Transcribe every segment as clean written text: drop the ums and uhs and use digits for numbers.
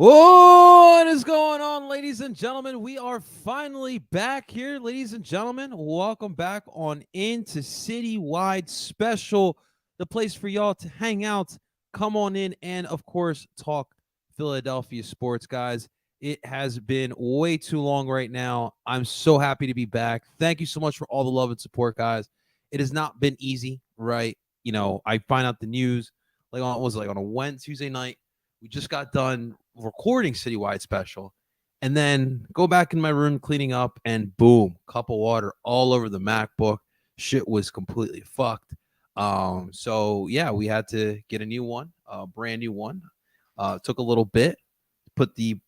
What is going on, ladies and gentlemen? We are finally back here, ladies and gentlemen. Welcome back on into Citywide Special, the place for y'all to hang out, come on in, and of course, talk Philadelphia sports, guys. It has been way too long right now. I'm so happy to be back. Thank you so much for all the love and support, guys. It has not been easy, right? I find out the news on a Wednesday, Tuesday night. We just got done recording Citywide Special, and then go back in my room cleaning up, and boom, cup of water all over the MacBook. Shit was completely fucked. So yeah, we had to get a new one, a brand new one. Took a little bit, put the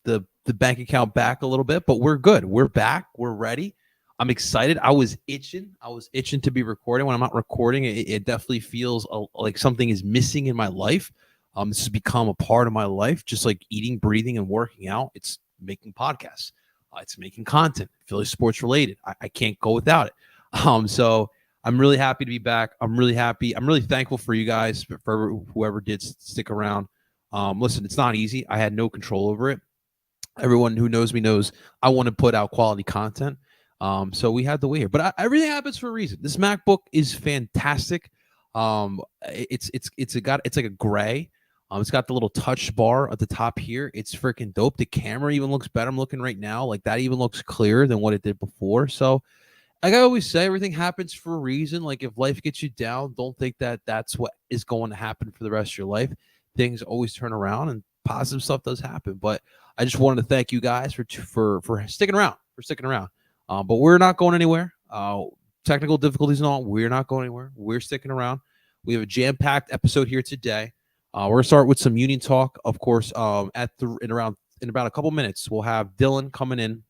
bank account back a little bit, but we're good. We're back. We're ready. I'm excited. I was itching to be recording. When I'm not recording, it definitely feels like something is missing in my life. This has become a part of my life, just like eating, breathing, and working out. It's making podcasts. It's making content, Philly sports related. I can't go without it. So I'm really happy to be back. I'm really happy. I'm really thankful for you guys, for whoever did stick around. Listen, it's not easy. I had no control over it. Everyone who knows me knows I want to put out quality content. So we had to wait here, but everything happens for a reason. This MacBook is fantastic. It's like a gray. It's got the little touch bar at the top here. It's freaking dope. The camera even looks better. I'm looking right now. Like, that even looks clearer than what it did before. So, like I always say, everything happens for a reason. Like, if life gets you down, don't think that that's what is going to happen for the rest of your life. Things always turn around, and positive stuff does happen. But I just wanted to thank you guys for sticking around. But we're not going anywhere. Technical difficulties and all, we're not going anywhere. We're sticking around. We have a jam-packed episode here today. We're gonna start with some Union talk, of course. In about a couple minutes, we'll have Dylan coming in,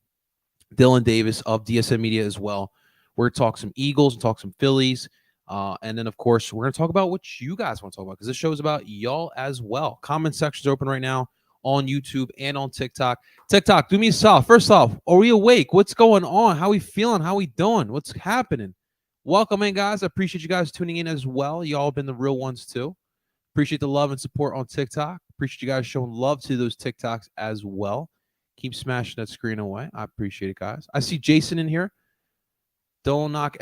Dylan Davis of DSM-Media as well. We're gonna talk some Eagles and talk some Phillies, and then of course we're gonna talk about what you guys want to talk about, because this show is about y'all as well. Comment section's open right now on YouTube and on TikTok. TikTok, do me a solid. First off, are we awake? What's going on? How we feeling? How we doing? What's happening? Welcome in, guys. I appreciate you guys tuning in as well. Y'all been the real ones too. Appreciate the love and support on TikTok. Appreciate you guys showing love to those TikToks as well. Keep smashing that screen away. I appreciate it, guys. I see Jason in here. Don't knock.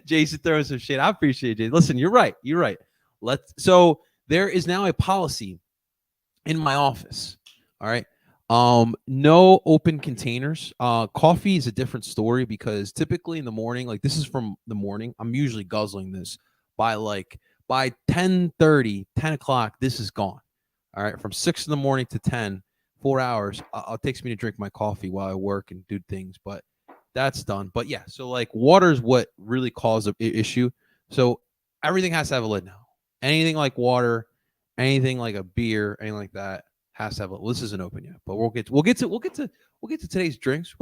Jason throwing some shit. I appreciate it. Listen, you're right. So there is now a policy in my office. All right. No open containers. Coffee is a different story, because typically in the morning, like, this is from the morning, I'm usually guzzling this by 10:30, 10 o'clock, this is gone. All right. From 6 in the morning to 10, 4 hours, it takes me to drink my coffee while I work and do things, but that's done. But yeah, so like, water is what really caused an issue. So everything has to have a lid now. Anything like water, anything like a beer, anything like that has to have a lid. Well, this isn't open yet, but we'll get to today's drinks.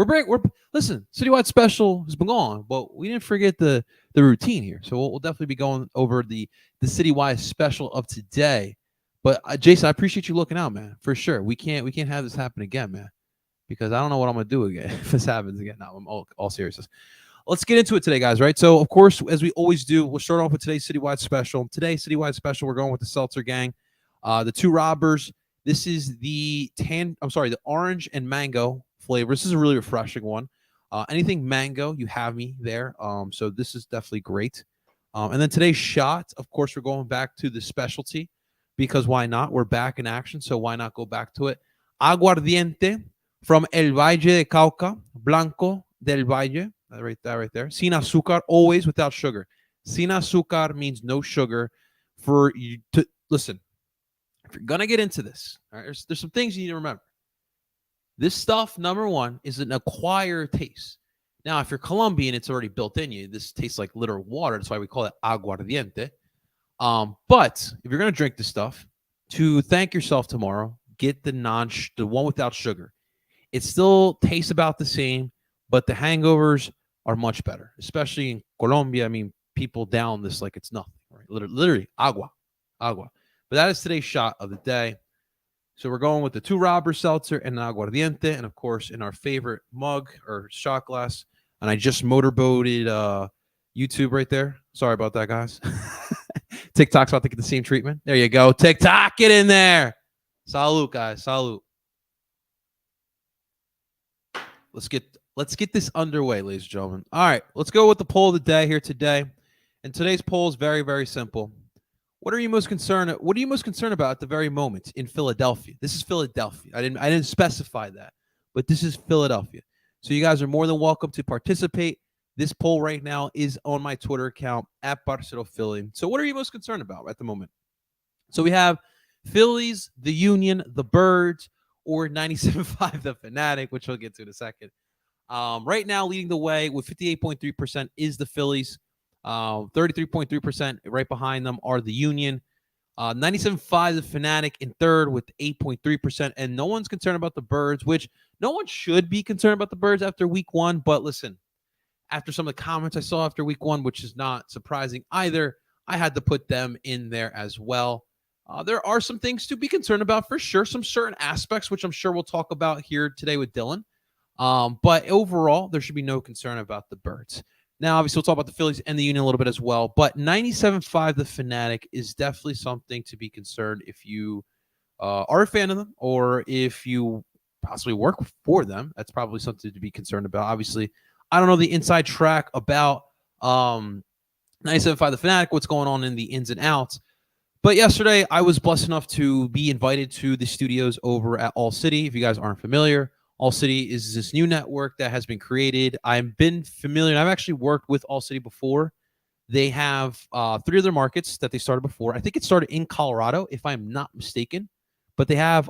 Listen, Citywide Special has been gone, but we didn't forget the routine here. So we'll definitely be going over the Citywide Special of today. But Jason, I appreciate you looking out, man. For sure, we can't have this happen again, man, because I don't know what I'm gonna do again if this happens again. No, I'm all seriousness. Let's get into it today, guys. Right. So of course, as we always do, we'll start off with today's Citywide Special. Today's Citywide Special, we're going with the Seltzer Gang, the Two Robbers. This is the orange and mango flavor. This is a really refreshing one. Anything mango, you have me there. So this is definitely great. And then today's shot, of course, we're going back to the specialty, because why not? We're back in action, so why not go back to it? Aguardiente from El Valle de Cauca, Blanco del Valle, that right there. Sin azúcar, always without sugar. Sin azúcar means no sugar. For you to listen, if you're gonna get into this, all right, there's some things you need to remember. This stuff, number one, is an acquired taste. Now, if you're Colombian, it's already built in you. This tastes like literal water. That's why we call it aguardiente. But if you're gonna drink this stuff, to thank yourself tomorrow, get the one without sugar. It still tastes about the same, but the hangovers are much better, especially in Colombia. I mean, people down this like it's nothing, right? Literally agua. But that is today's shot of the day. So we're going with the Two Robbers Seltzer and aguardiente, and of course, in our favorite mug or shot glass. And I just motorboated YouTube right there. Sorry about that, guys. TikTok's about to get the same treatment. There you go. TikTok, get in there. Salute, guys. Salute. Let's get this underway, ladies and gentlemen. All right, let's go with the poll of the day here today. And today's poll is very, very simple. What are you most concerned? What are you most concerned about at the very moment in Philadelphia? This is Philadelphia. I didn't specify that, but this is Philadelphia. So you guys are more than welcome to participate. This poll right now is on my Twitter account at Barcelo Philly. So what are you most concerned about at the moment? So we have Phillies, the Union, the Birds, or 97.5 the Fanatic, which we'll get to in a second. Right now, leading the way with 58.3% is the Phillies. 33.3% right behind them are the Union. 97.5 the Fanatic in third with 8.3%. And no one's concerned about the Birds, which no one should be concerned about the Birds after week one. But listen, after some of the comments I saw after week one, which is not surprising either, I had to put them in there as well. There are some things to be concerned about for sure, some certain aspects, which I'm sure we'll talk about here today with Dylan. But overall, there should be no concern about the Birds. Now, obviously, we'll talk about the Phillies and the Union a little bit as well. But 97.5 the Fanatic is definitely something to be concerned if you are a fan of them or if you possibly work for them. That's probably something to be concerned about. Obviously, I don't know the inside track about 97.5 the Fanatic, what's going on in the ins and outs. But yesterday, I was blessed enough to be invited to the studios over at All City. If you guys aren't familiar, All City is this new network that has been created. I've been familiar. I've actually worked with All City before. They have 3 other markets that they started before. I think it started in Colorado, if I'm not mistaken. But they have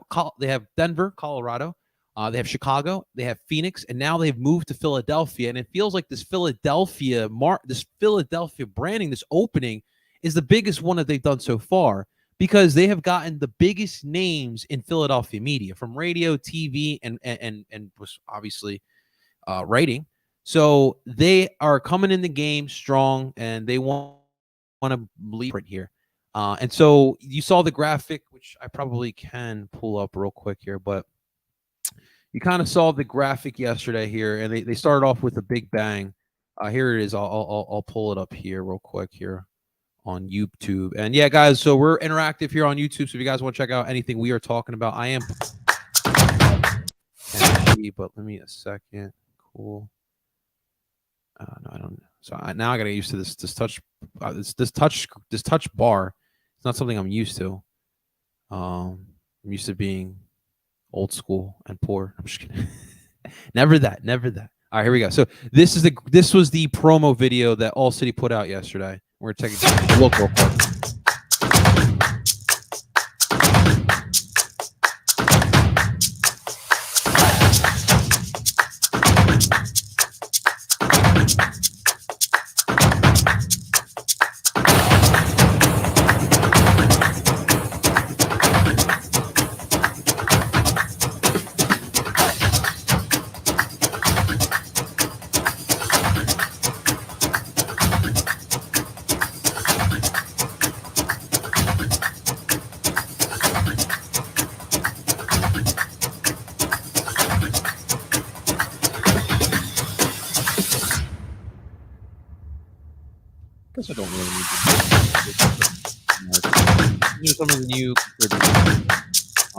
Denver, Colorado. They have Chicago. They have Phoenix, and now they've moved to Philadelphia. And it feels like this Philadelphia branding, this opening, is the biggest one that they've done so far because they have gotten the biggest names in Philadelphia media from radio, TV, and obviously writing. So they are coming in the game strong, and they want to lead right here. And so you saw the graphic, which I probably can pull up real quick here, but you kind of saw the graphic yesterday here, and they started off with a big bang. Here it is. I'll pull it up here real quick here on YouTube. And yeah, guys, so we're interactive here on YouTube. So if you guys want to check out anything we are talking about, I am. But let me a second. Cool. No, I don't. So now I got to get used to this touch. This touch bar. It's not something I'm used to. I'm used to being old school and poor. I'm just kidding. Never that. Never that. All right, here we go. So this was the promo video that All City put out yesterday. We're taking a look real quick. I guess I don't really need to. These are some of the new.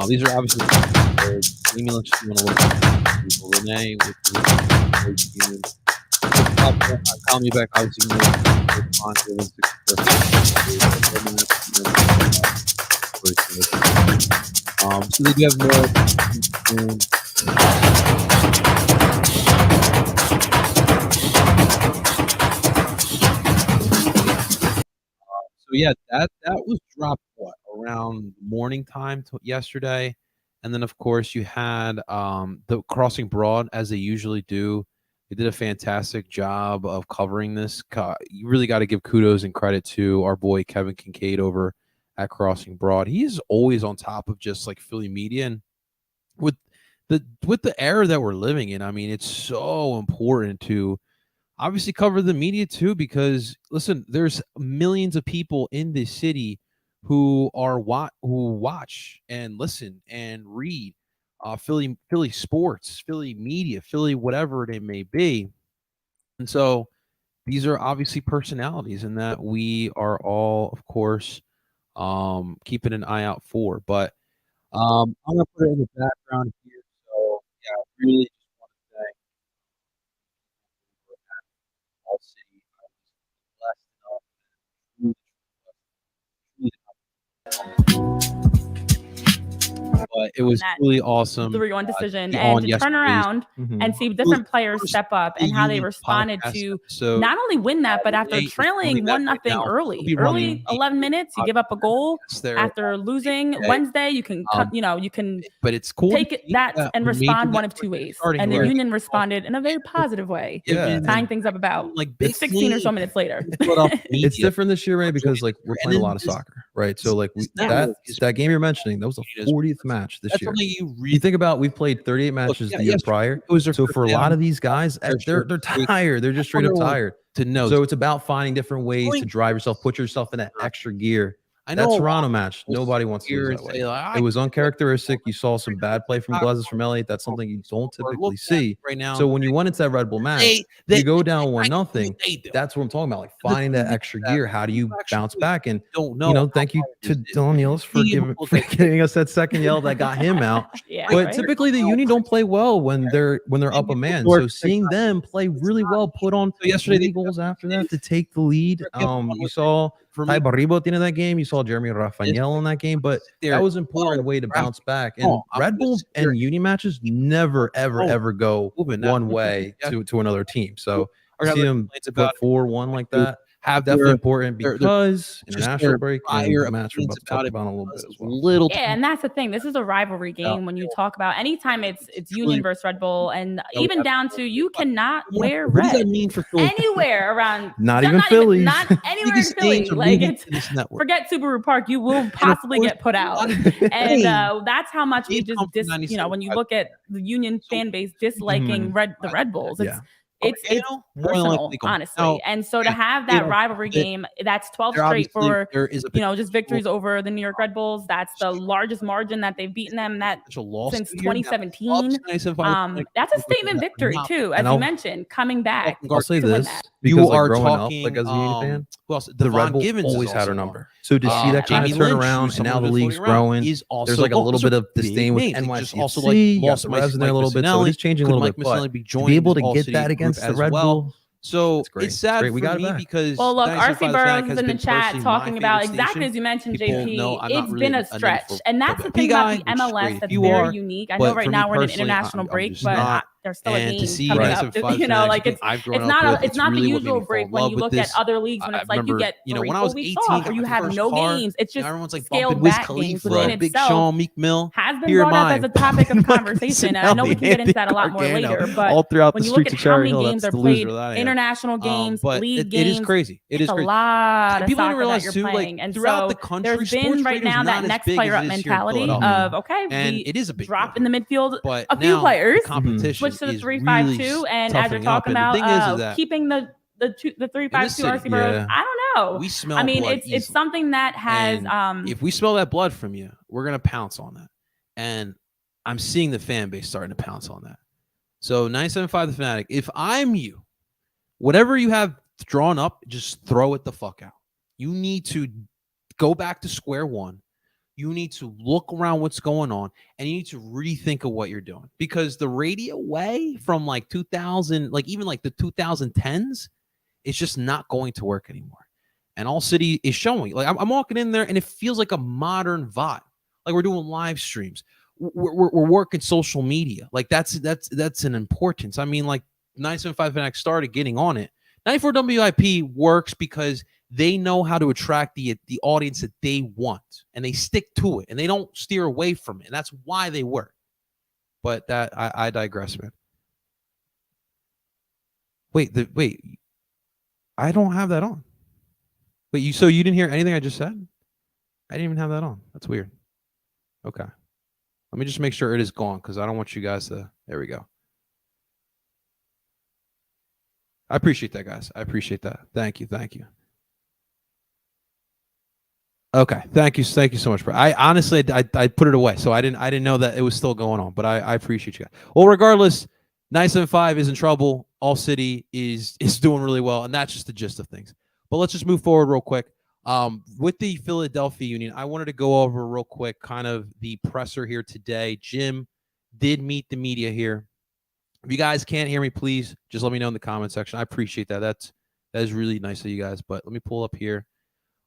These are obviously. Let's just want to look at people. Renee, call me back. Obviously, so they do have more. So yeah, that was dropped around morning time yesterday, and then of course you had the Crossing Broad as they usually do. They did a fantastic job of covering this. You really got to give kudos and credit to our boy Kevin Kincaid over at Crossing Broad. He is always on top of just like Philly media, and with the era that we're living in, I mean, it's so important to obviously cover the media too, because listen, there's millions of people in this city who watch and listen and read Philly sports, Philly media, Philly whatever it may be. And so these are obviously personalities and that we are all, of course, keeping an eye out for. But I'm gonna put it in the background here. So yeah, I really just want to thank all city. I was blessed enough, but it was that really awesome 3-1 to decision, be and on to turn yesterday's. around Mhm. and see It was different the players first step up City and how they Union responded podcast to episode. not only win that, but after Renee is trailing running that 1-0 right now. She'll early, be running 11 minutes, you give up a goal. yes, there After losing today. Wednesday, you can you can But it's cool take to it see that and a major respond one of network two is ways. starting And the early. Union responded in a very positive way, Yeah. tying things up about like big 16 or so name minutes later. Philadelphia It's media. different this year, right? Because like we're playing a lot of soccer, right? So like that game you're mentioning, that was the 40th match this year. Something You think about we've played 38 matches the year prior. So for a lot of these guys, they're tired. They're just straight up tired. To know. So it's about finding different ways to drive yourself, put yourself in that extra gear. I That know Toronto match, nobody wants to lose that way. It was uncharacteristic. You saw some bad play from Glazes from Elliott. That's something you don't typically see right now. So when you went into that Red Bull match, you go down 1-0. That's what I'm talking about. Like finding that extra gear. How do you bounce back? And thank you to Daniels for getting us that second yell that got him out. But typically the Union don't play well when they're up a man. So seeing them play really well, put on 3 goals after that to take the lead. You saw Ty Barribo at the end of that game. You saw Jeremy Rafael in that game, but that was an important way to bounce back. And Red Bull and Union matches never, ever go one way to another team. So see them put 4-1 like that. Definitely important because international break and the match we're about to talk about a little bit as well. Yeah, and that's the thing. This is a rivalry game when you talk about anytime it's Union versus Red Bull, and even down to you cannot wear red. What does that mean for Philly? Anywhere around not even Philly. Not anywhere in Philly. Like it's forget Subaru Park, you will possibly get put out. And that's how much we just when you look at the Union fan base disliking the Red Bulls. It's personal, honestly. And so to have that rivalry game, that's 12 straight for just victories over the New York Red Bulls. That's the largest margin that they've beaten them since 2017. That's a statement victory too, as you mentioned, coming back. I'll say this: you are growing talking up, like as a Union fan, the Red Bull always had our number. So to see that kind of turn around, and now the league's growing, there's like a little bit of disdain with NYCFC. You got the Revs in there a little bit, so it is changing a little bit. But to be able to get that against the Red Bull. So it's sad for me because look, RC Burrows is in the chat talking about exactly as you mentioned, JP. It's been a stretch, and that's the thing about the MLS that's very unique. I know right now we're in an international break, but there's still a game coming up. Like it's not the usual break when you look at other leagues when it's like you get 3-4 weeks off or you have no games. It's just scaled back games, which in itself has been brought up as a topic of conversation. And I know we can get into that a lot more later, but when you look at how many games are played, international games, league games, it is crazy. It is a lot of people soccer realize that too, you're playing. And throughout so the country, there's been right now that next player up mentality of we it is a big drop in the midfield a few players, switch to the 3-5-2, and as you're talking about keeping the 3-5-2 RC Burrows, I don't know. We smell. I mean, it's something that has. If we smell that blood from you, we're gonna pounce on that, and I'm seeing the fan base starting to pounce on that. So 975 the Fanatic. If I'm you, whatever you have drawn up, just throw it the fuck out. You need to go back to square one. You need to look around what's going on, and you need to rethink of what you're doing, because the radio way from like 2000, like even like the 2010s, it's just not going to work anymore. And All City is showing. Like I'm walking in there, and it feels like a modern vibe. Like we're doing live streams. We're working social media. Like that's an importance. I mean, like 975 Fanatic started getting on it. 94 WIP works because they know how to attract the audience that they want, and they stick to it, and they don't steer away from it, and that's why they work. But that I digress, man. Wait, I don't have that on. But you didn't hear anything I just said? I didn't even have that on. That's weird. Okay, let me just make sure it is gone, because I don't want you guys to. There we go. I appreciate that, guys. I appreciate that. Thank you. Okay, thank you so much, bro. I honestly I put it away, so I didn't know that it was still going on, but I appreciate you guys. Well, regardless, 975 is in trouble. All City is doing really well, and that's just the gist of things. But let's just move forward real quick. With the Philadelphia Union, I wanted to go over real quick kind of the presser here today. Jim did meet the media here. If you guys can't hear me, please just let me know in the comment section. I appreciate that. That is really nice of you guys. But let me pull up here.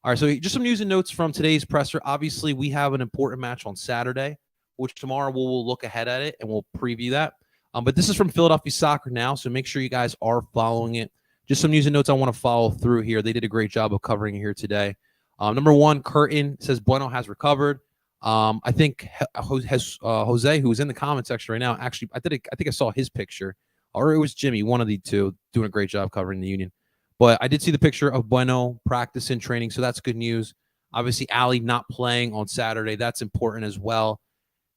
All right, so just some news and notes from today's presser. Obviously, we have an important match on Saturday, which tomorrow we'll look ahead at it and we'll preview that. But this is from Philadelphia Soccer Now, so make sure you guys are following it. Just some news and notes I want to follow through here. They did a great job of covering it here today. Number one, Curtin says Bueno has recovered. I think Jose, who's in the comment section right now, actually, I think I saw his picture, or it was Jimmy, one of the two, doing a great job covering the Union. But I did see the picture of Bueno practicing, training, so that's good news. Obviously, Ali not playing on Saturday. That's important as well.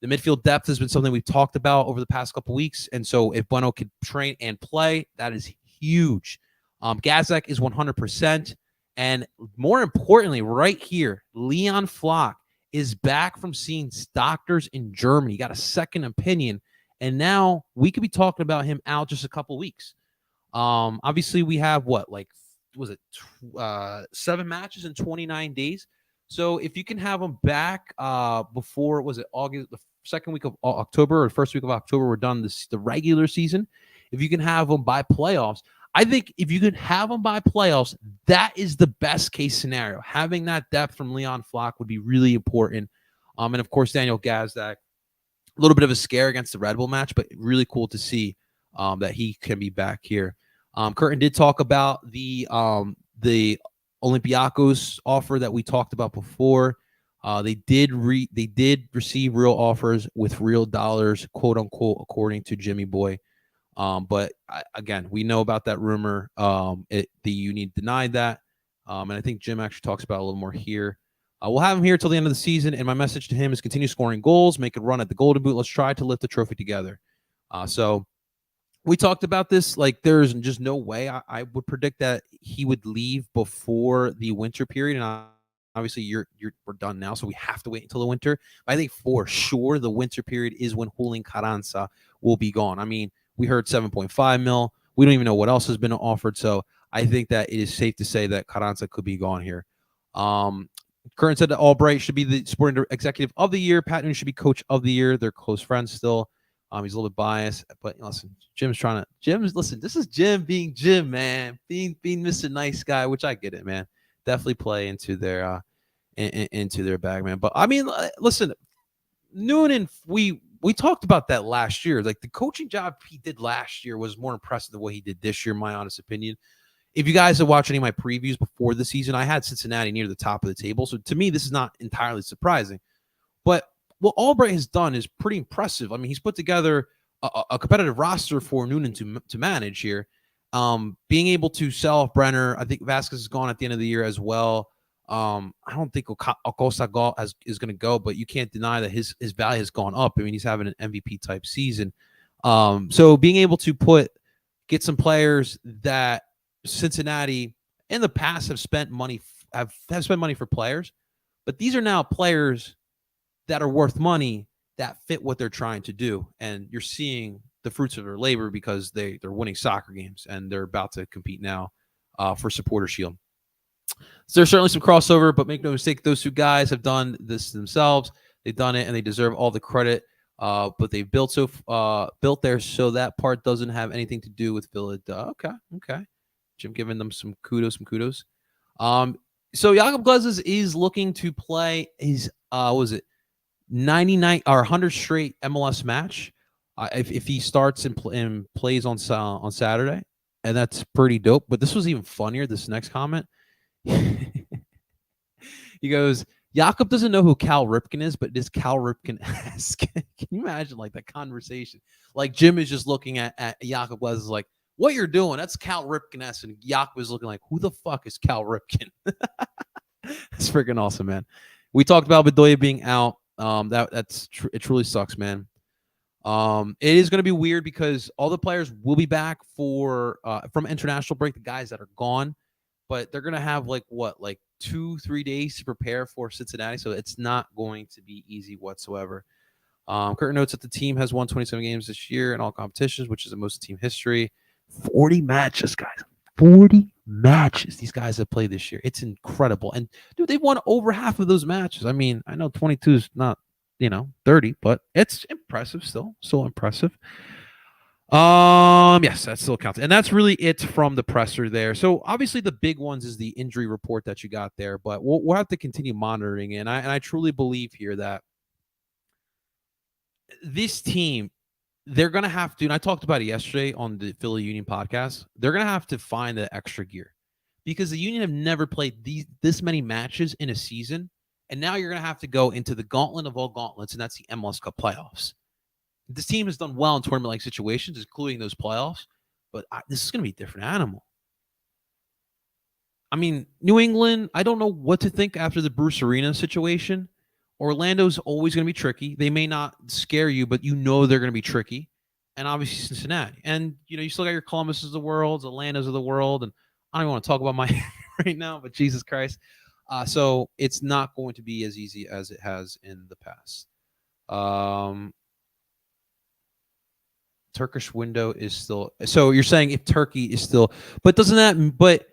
The midfield depth has been something we've talked about over the past couple weeks, and so if Bueno could train and play, that is huge. Gazek is 100%, and more importantly, right here, Leon Flock is back from seeing doctors in Germany. He got a second opinion, and now we could be talking about him out just a couple weeks. Obviously, we have was it 7 matches in 29 days? So if you can have him back before, was it August, the second week of October or first week of October, we're done the regular season. If you can have him by playoffs, I think if you can have him by playoffs, that is the best case scenario. Having that depth from Leon Flock would be really important. And of course, Daniel Gazdak, a little bit of a scare against the Red Bull match, but really cool to see that he can be back here. Curtin did talk about the Olympiacos offer that we talked about before. They did receive real offers with real dollars, quote unquote, according to Jimmy Boy. But again, we know about that rumor. The Union denied that. And I think Jim actually talks about it a little more here. We'll have him here till the end of the season. And my message to him is continue scoring goals, make a run at the Golden Boot. Let's try to lift the trophy together. So we talked about this. Like, there's just no way I would predict that he would leave before the winter period. And obviously we're done now, so we have to wait until the winter. But I think for sure the winter period is when Julian Carranza will be gone. I mean, we heard 7.5 mil. We don't even know what else has been offered. So I think that it is safe to say that Carranza could be gone here. Curtin said that Albright should be the sporting executive of the year. Pat Noonan should be coach of the year. They're close friends still. He's a little bit biased, but listen, this is Jim being Jim, man, being Mr. Nice Guy, which I get it, man. Definitely play into their bag, man. But I mean, listen, Noonan, we talked about that last year. Like, the coaching job he did last year was more impressive than what he did this year, in my honest opinion. If you guys have watched any of my previews before the season, I had Cincinnati near the top of the table. So to me, this is not entirely surprising. But what Albright has done is pretty impressive. I mean, he's put together a competitive roster for Noonan to manage here. Being able to sell off Brenner, I think Vasquez is gone at the end of the year as well. I don't think Acosta is going to go, but you can't deny that his value has gone up. I mean, he's having an MVP type season. So being able to get some players that Cincinnati in the past have spent money for players, but these are now players that are worth money that fit what they're trying to do, and you're seeing the fruits of their labor because they're winning soccer games and they're about to compete now for Supporter Shield. So there's certainly some crossover, but make no mistake, those two guys have done this themselves. They've done it and they deserve all the credit. But they've built there, so that part doesn't have anything to do with Philadelphia. Okay. Jim giving them some kudos. So Jakob Glazes is looking to play his 99 or 100 straight MLS match if he starts and plays on Saturday, and that's pretty dope. But this was even funnier. This next comment, he goes, Jakob doesn't know who Cal Ripken is, but it is Cal Ripken-esque. Can you imagine like that conversation? Like, Jim is just looking at Jakob Glazes like, what you're doing, that's Cal Ripken-esque, and Jakob is looking like, who the fuck is Cal Ripken? That's freaking awesome, man. We talked about Bedoya being out. It truly sucks, man. It is going to be weird because all the players will be back from international break, the guys that are gone, but they're going to have 2-3 days to prepare for Cincinnati, so it's not going to be easy whatsoever. Curtin notes that the team has won 27 games this year in all competitions, which is the most in team history. 40 matches, guys. 40 matches these guys have played this year. It's incredible. And dude, they won over half of those matches. I mean, I know 22 is not, 30, but it's impressive still. So impressive. Yes, that still counts. And that's really it from the presser there. So obviously the big ones is the injury report that you got there, but we'll have to continue monitoring it. And I truly believe here that this team, they're going to have to, and I talked about it yesterday on the Philly Union podcast, they're going to have to find the extra gear because the Union have never played this many matches in a season. And now you're going to have to go into the gauntlet of all gauntlets, and that's the MLS Cup playoffs. This team has done well in tournament-like situations, including those playoffs, but this is going to be a different animal. I mean, New England, I don't know what to think after the Bruce Arena situation. Orlando's always going to be tricky. They may not scare you, but they're going to be tricky. And obviously Cincinnati. And, you still got your Columbuses of the world, Atlantas of the world, and I don't even want to talk about Miami right now, but Jesus Christ. So it's not going to be as easy as it has in the past. Turkish window is still, so you're saying if Turkey is still, but doesn't that, but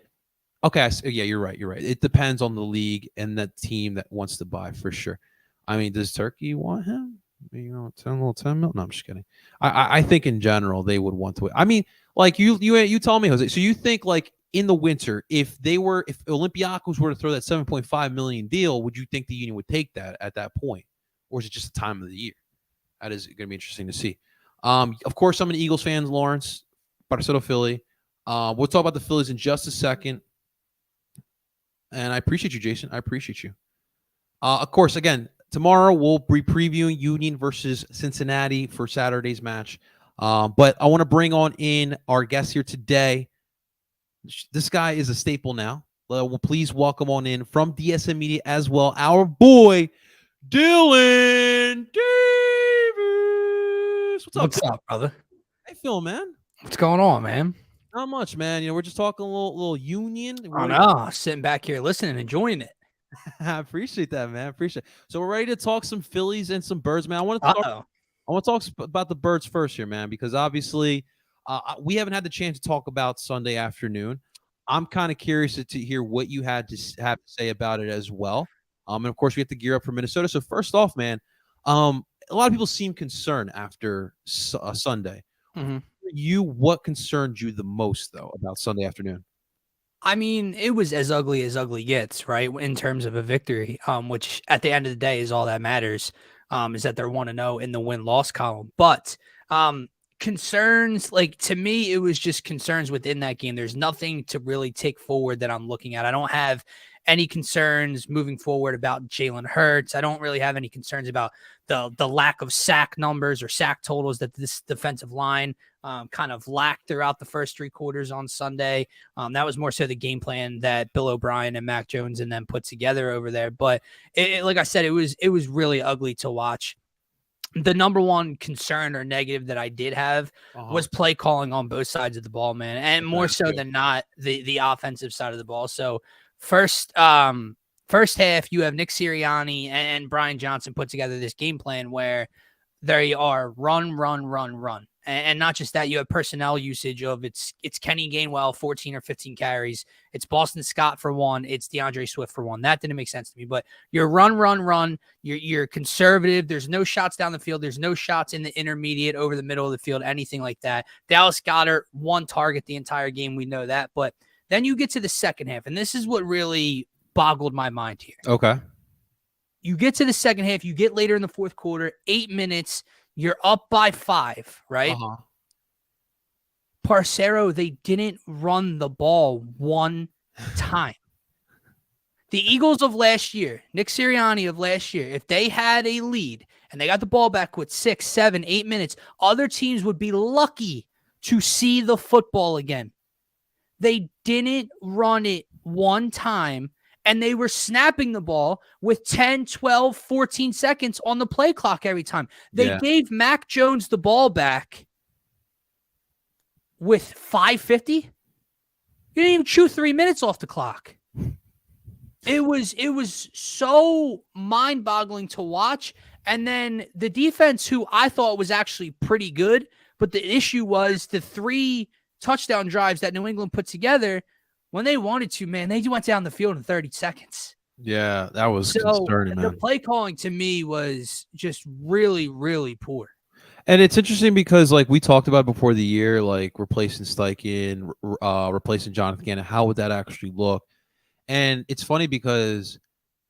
okay, yeah, you're right. It depends on the league and the team that wants to buy for sure. I mean, does Turkey want him? 10 mil? No, I'm just kidding. I think in general they would want to. I mean, like you tell me, Jose. So you think like in the winter, if Olympiacos were to throw that 7.5 million deal, would you think the Union would take that at that point, or is it just the time of the year? That is going to be interesting to see. Of course, I'm an Eagles fan, Lawrence, Barcelona, Philly. We'll talk about the Phillies in just a second. And I appreciate you, Jason. I appreciate you. Of course, again, tomorrow we'll be previewing Union versus Cincinnati for Saturday's match. But I want to bring on in our guest here today. This guy is a staple now. Well, please welcome on in from DSM-Media as well, our boy, Dylan Davis. What's up, brother? How you feeling, man? What's going on, man? Not much, man. We're just talking a little Union. Oh, no. Sitting back here listening and enjoying it. I appreciate that, man. Appreciate it. So we're ready to talk some Phillies and some Birds, man. I want to talk about the Birds first here, man, because obviously we haven't had the chance to talk about Sunday afternoon. I'm kind of curious to hear what you had to have to say about it as well. And of course, we have to gear up for Minnesota. So first off, man, a lot of people seem concerned after Sunday. Mm-hmm. What concerned you the most, though, about Sunday afternoon? I mean, it was as ugly gets, right, in terms of a victory, which at the end of the day is all that matters, is that they're 1-0 in the win-loss column. But concerns, like, to me, it was just concerns within that game. There's nothing to really take forward that I'm looking at. I don't have any concerns moving forward about Jalen Hurts. I don't really have any concerns about the lack of sack numbers or sack totals that this defensive line kind of lacked throughout the first three quarters on Sunday. That was more so the game plan that Bill O'Brien and Mac Jones and them put together over there. But like I said, it was really ugly to watch. The number one concern or negative that I did have was play calling on both sides of the ball, man, and more so than not the offensive side of the ball. So first half, you have Nick Sirianni and Brian Johnson put together this game plan where they are run. And not just that, you have personnel usage of it's Kenny Gainwell, 14 or 15 carries. It's Boston Scott for 1. It's DeAndre Swift for 1. That didn't make sense to me, but you're run. You're conservative. There's no shots down the field. There's no shots in the intermediate over the middle of the field, anything like that. Dallas Goedert, 1 target the entire game. We know that, but then you get to the second half, and this is what really boggled my mind here. Okay. You get to the second half, you get later in the fourth quarter, 8 minutes, you're up by 5, right? Parcero, they didn't run the ball one time. The Eagles of last year, Nick Sirianni of last year, if they had a lead and they got the ball back with 6, 7, 8 minutes, other teams would be lucky to see the football again. They didn't run it one time, and they were snapping the ball with 10, 12, 14 seconds on the play clock every time. They gave Mac Jones the ball back with 5:50. You didn't even chew 3 minutes off the clock. It was so mind-boggling to watch. And then the defense, who I thought was actually pretty good, but the issue was the 3 touchdown drives that New England put together when they wanted to, man, they went down the field in 30 seconds. Yeah, that was concerning, man. The play calling to me was just really, really poor. And it's interesting because, like, we talked about before the year, like replacing Steichen, replacing Jonathan Gannon. How would that actually look? And it's funny because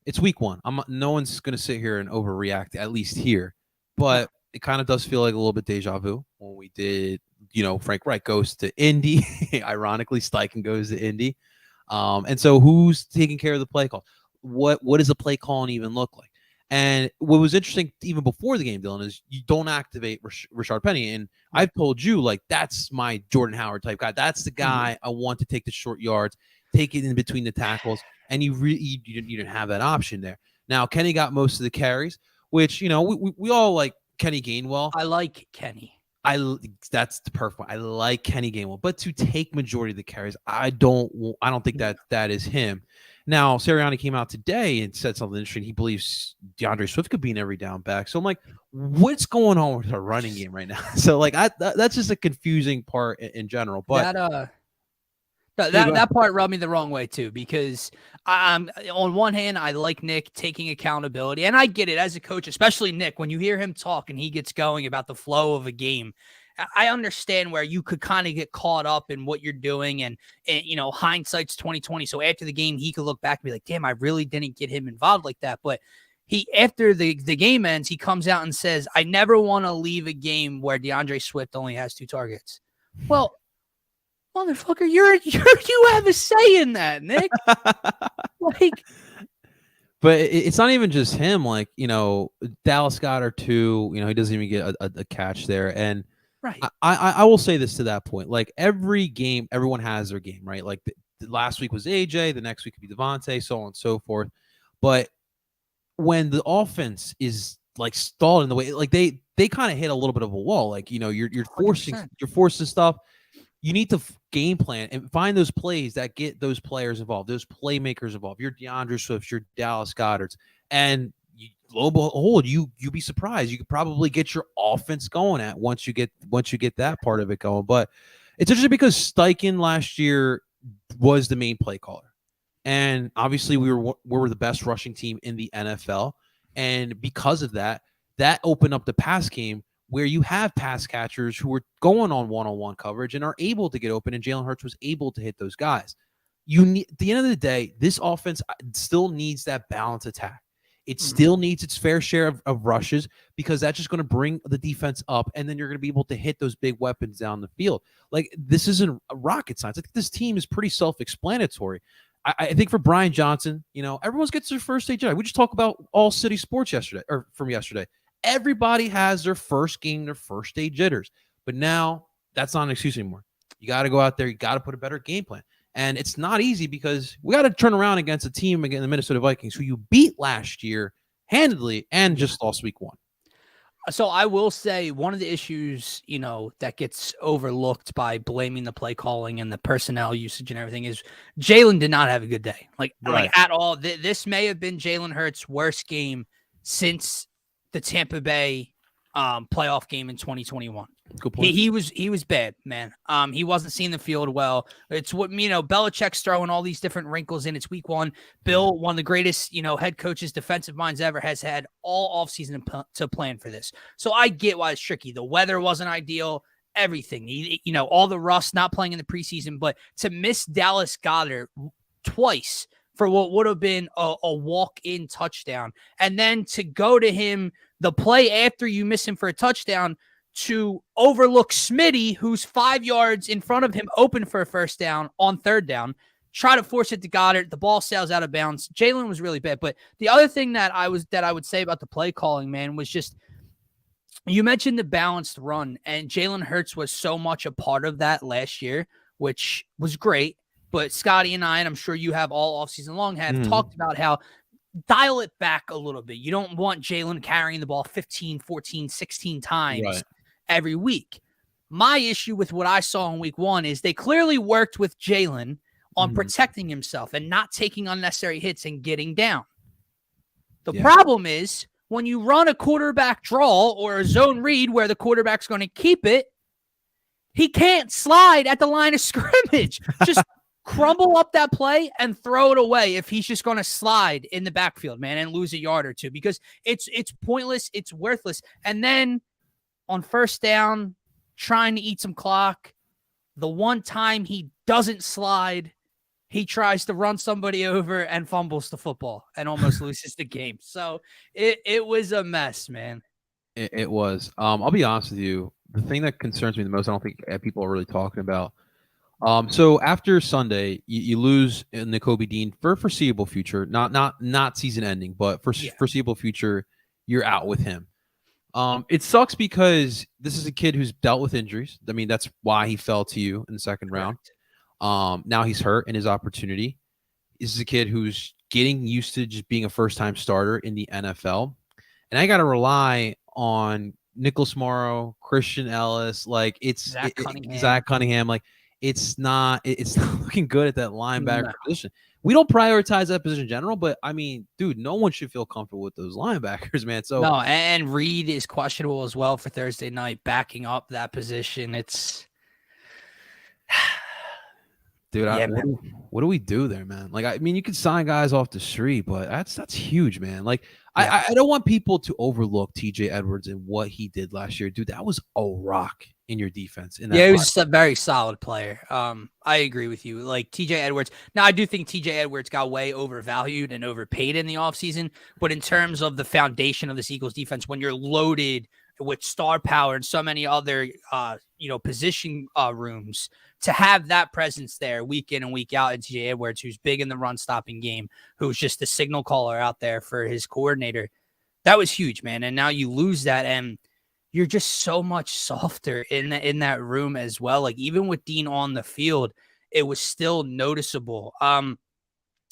it's week 1. No one's going to sit here and overreact, at least here. But it kind of does feel like a little bit deja vu when we did, Frank Reich goes to Indy. Ironically, Steichen goes to Indy. And so who's taking care of the play call? What does the play calling even look like? And what was interesting even before the game, Dylan, is you don't activate Rashard Penny. And I've told you, like, that's my Jordan Howard type guy. That's the guy I want to take the short yards, take it in between the tackles. And you didn't have that option there. Now, Kenny got most of the carries, which, we all like Kenny Gainwell. I like Kenny. That's the perfect one. I like Kenny Gainwell. But to take majority of the carries, I don't think that is him. Now, Sirianni came out today and said something interesting. He believes DeAndre Swift could be an every down back. So I'm like, what's going on with our running game right now? So, like, that's just a confusing part in general. But that part rubbed me the wrong way too, because on one hand, I like Nick taking accountability, and I get it as a coach, especially Nick, when you hear him talk and he gets going about the flow of a game. I understand where you could kind of get caught up in what you're doing, and hindsight's 2020. So after the game, he could look back and be like, damn, I really didn't get him involved like that. But after the game ends, he comes out and says, I never want to leave a game where DeAndre Swift only has 2 targets. Well, motherfucker, you have a say in that, Nick. But it's not even just him. Like, Dallas Goedert too. He doesn't even get a catch there. And right, I will say this to that point. Like, every game, everyone has their game, right? Like the last week was AJ, the next week could be Devontae, so on and so forth. But when the offense is like stalled in the way, like they kind of hit a little bit of a wall. Like, you're forcing stuff. You need to game plan and find those plays that get those players involved, those playmakers involved. Your DeAndre Swifts, your Dallas Goederts, and lo and behold, you be surprised. You could probably get your offense going once you get that part of it going. But it's interesting because Steichen last year was the main play caller, and obviously we were the best rushing team in the NFL, and because of that opened up the pass game, where you have pass catchers who are going on one-on-one coverage and are able to get open, and Jalen Hurts was able to hit those guys. At the end of the day, this offense still needs that balanced attack. It still needs its fair share of rushes, because that's just going to bring the defense up, and then you're going to be able to hit those big weapons down the field. Like, this isn't a rocket science. I think this team is pretty self-explanatory. I think for Brian Johnson, everyone gets their first day job. We just talked about All City Sports from yesterday. Everybody has their first game, their first day jitters. But now that's not an excuse anymore. You got to go out there. You got to put a better game plan. And it's not easy, because we got to turn around against a team, again, the Minnesota Vikings, who you beat last year handedly and just lost week 1. So I will say one of the issues, that gets overlooked by blaming the play calling and the personnel usage and everything is Jalen did not have a good day. Like at all. This may have been Jalen Hurts' worst game since the Tampa Bay playoff game in 2021. Good point. He was bad, man. He wasn't seeing the field well. It's what, Belichick's throwing all these different wrinkles in. It's week 1. Bill, one of the greatest, head coaches, defensive minds ever, has had all offseason to plan for this. So I get why it's tricky. The weather wasn't ideal, everything, all the rust, not playing in the preseason, but to miss Dallas Goedert twice for what would have been a walk-in touchdown, and then to go to him the play after you miss him for a touchdown to overlook Smitty, who's 5 yards in front of him, open for a first down on 3rd down, try to force it to Goddard. The ball sails out of bounds. Jalen was really bad. But the other thing that I would say about the play calling, man, was just, you mentioned the balanced run, and Jalen Hurts was so much a part of that last year, which was great. But Scotty and I, and I'm sure you have all offseason long, have talked about how dial it back a little bit. You don't want Jalen carrying the ball 15, 14, 16 times every week. My issue with what I saw in week 1 is they clearly worked with Jalen on protecting himself and not taking unnecessary hits and getting down. The problem is when you run a quarterback draw or a zone read where the quarterback's going to keep it, he can't slide at the line of scrimmage. Just crumble up that play and throw it away if he's just going to slide in the backfield, man, and lose a yard or two, because it's pointless. It's worthless. And then on first down, trying to eat some clock, the one time he doesn't slide, he tries to run somebody over and fumbles the football and almost loses the game. So it was a mess, man. It was. I'll be honest with you. The thing that concerns me the most, I don't think people are really talking about. So after Sunday, you lose Nakobe Dean for foreseeable future, not season ending, but for foreseeable future, you're out with him. It sucks because this is a kid who's dealt with injuries. I mean, that's why he fell to you in the second round. Now he's hurt in his opportunity. This is a kid who's getting used to just being a first-time starter in the NFL. And I got to rely on Nicholas Morrow, Christian Ellis, like Zach Cunningham. Like it's not looking good at that linebacker position. We don't prioritize that position in general, but I mean, dude, no one should feel comfortable with those linebackers, man. So no, and Reed is questionable as well for Thursday night, backing up that position. It's dude, what do we do there, man? Like, I mean, you can sign guys off the street, but that's huge, man. Like, I don't want people to overlook TJ Edwards and what he did last year, dude. That was a rock in your defense. He was a very solid player. I agree with you. Like TJ Edwards. Now, I do think TJ Edwards got way overvalued and overpaid in the offseason, but in terms of the foundation of this Eagles defense, when you're loaded with star power and so many other, position rooms, to have that presence there week in and week out, and TJ Edwards, who's big in the run stopping game, who's just the signal caller out there for his coordinator, that was huge, man. And now you lose that, and you're just so much softer in that room as well. Like even with Dean on the field, it was still noticeable.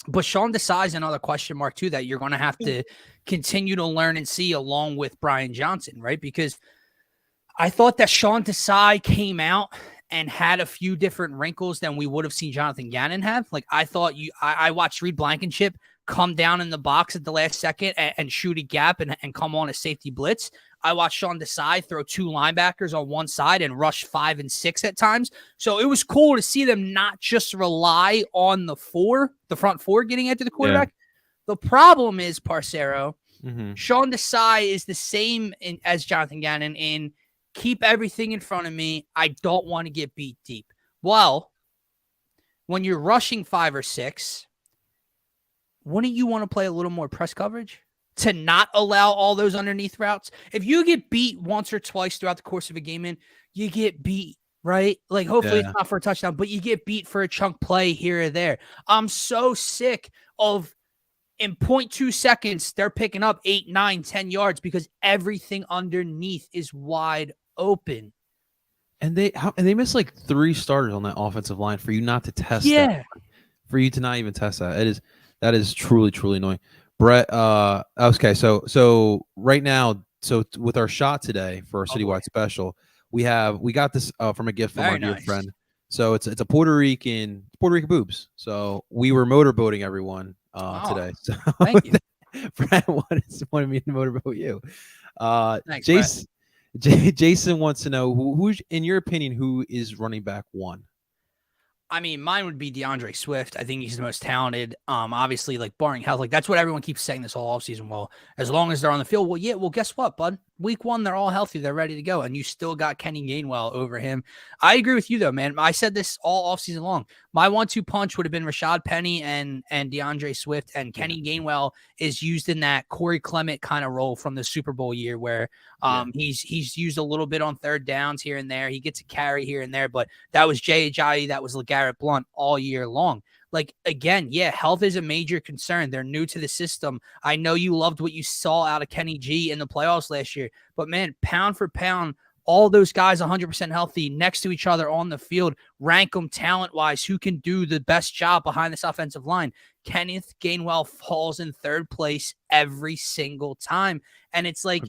But Sean Desai is another question mark too that you're going to have to continue to learn and see along with Brian Johnson, right? Because I thought that Sean Desai came out and had a few different wrinkles than we would have seen Jonathan Gannon have. Like I thought I watched Reed Blankenship come down in the box at the last second and shoot a gap and come on a safety blitz. I watched Sean Desai throw two linebackers on one side and rush 5 and 6 at times. So it was cool to see them not just rely on the front four getting into the quarterback. Yeah. The problem is, Parcero, Sean Desai is the same as Jonathan Gannon in keep everything in front of me. I don't want to get beat deep. Well, when you're rushing 5 or 6, wouldn't you want to play a little more press coverage to not allow all those underneath routes? If you get beat once or twice throughout the course of a game, you get beat, right? Like hopefully it's not for a touchdown, but you get beat for a chunk play here or there. I'm so sick of in 0.2 seconds, they're picking up 8, 9, 10 yards because everything underneath is wide open. And they missed like 3 starters on that offensive line for you not to test that. For you to not even test that. That is truly, truly annoying. Brett, okay, so right now, so with our shot today for our citywide special, we got this from a gift from our dear friend. So it's a Puerto Rican boobs. So we were motorboating everyone today. So thank you. Brett wanted me to motorboat you. Thanks, Jason wants to know who, in your opinion, who is running back 1? I mean, mine would be DeAndre Swift. I think he's the most talented. Obviously, like barring health, like that's what everyone keeps saying this whole offseason. Well, as long as they're on the field, well, guess what, bud? Week 1, they're all healthy. They're ready to go. And you still got Kenny Gainwell over him. I agree with you, though, man. I said this all offseason long. My 1-2 punch would have been Rashad Penny and DeAndre Swift. And Kenny Gainwell is used in that Corey Clement kind of role from the Super Bowl year where he's used a little bit on third downs here and there. He gets a carry here and there. But that was Jay Ajayi. That was LeGarrette Blount all year long. Like, again, health is a major concern. They're new to the system. I know you loved what you saw out of Kenny G in the playoffs last year, but man, pound for pound, all those guys 100% healthy next to each other on the field, rank them talent-wise, who can do the best job behind this offensive line. Kenneth Gainwell falls in 3rd place every single time. And it's like,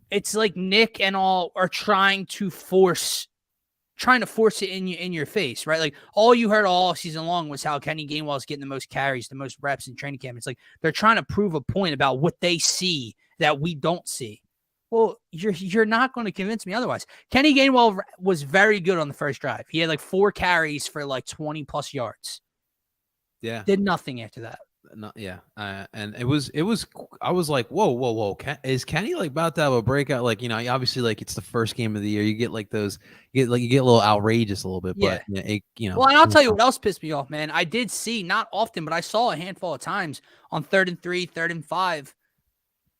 It's like Nick and all are trying to force it in your face, right? Like all you heard all season long was how Kenny Gainwell is getting the most carries, the most reps in training camp. It's like they're trying to prove a point about what they see that we don't see. Well, you're not going to convince me otherwise. Kenny Gainwell was very good on the first drive. He had like 4 carries for like 20 plus yards. Yeah. Did nothing after that. And it was. I was like, whoa. Is Kenny like about to have a breakout? Like, obviously, like it's the first game of the year. You get like those. You get a little outrageous a little bit. Yeah. But Well, and I'll tell you what else pissed me off, man. I did see, not often, but I saw a handful of times on 3rd and 3, 3rd and 5.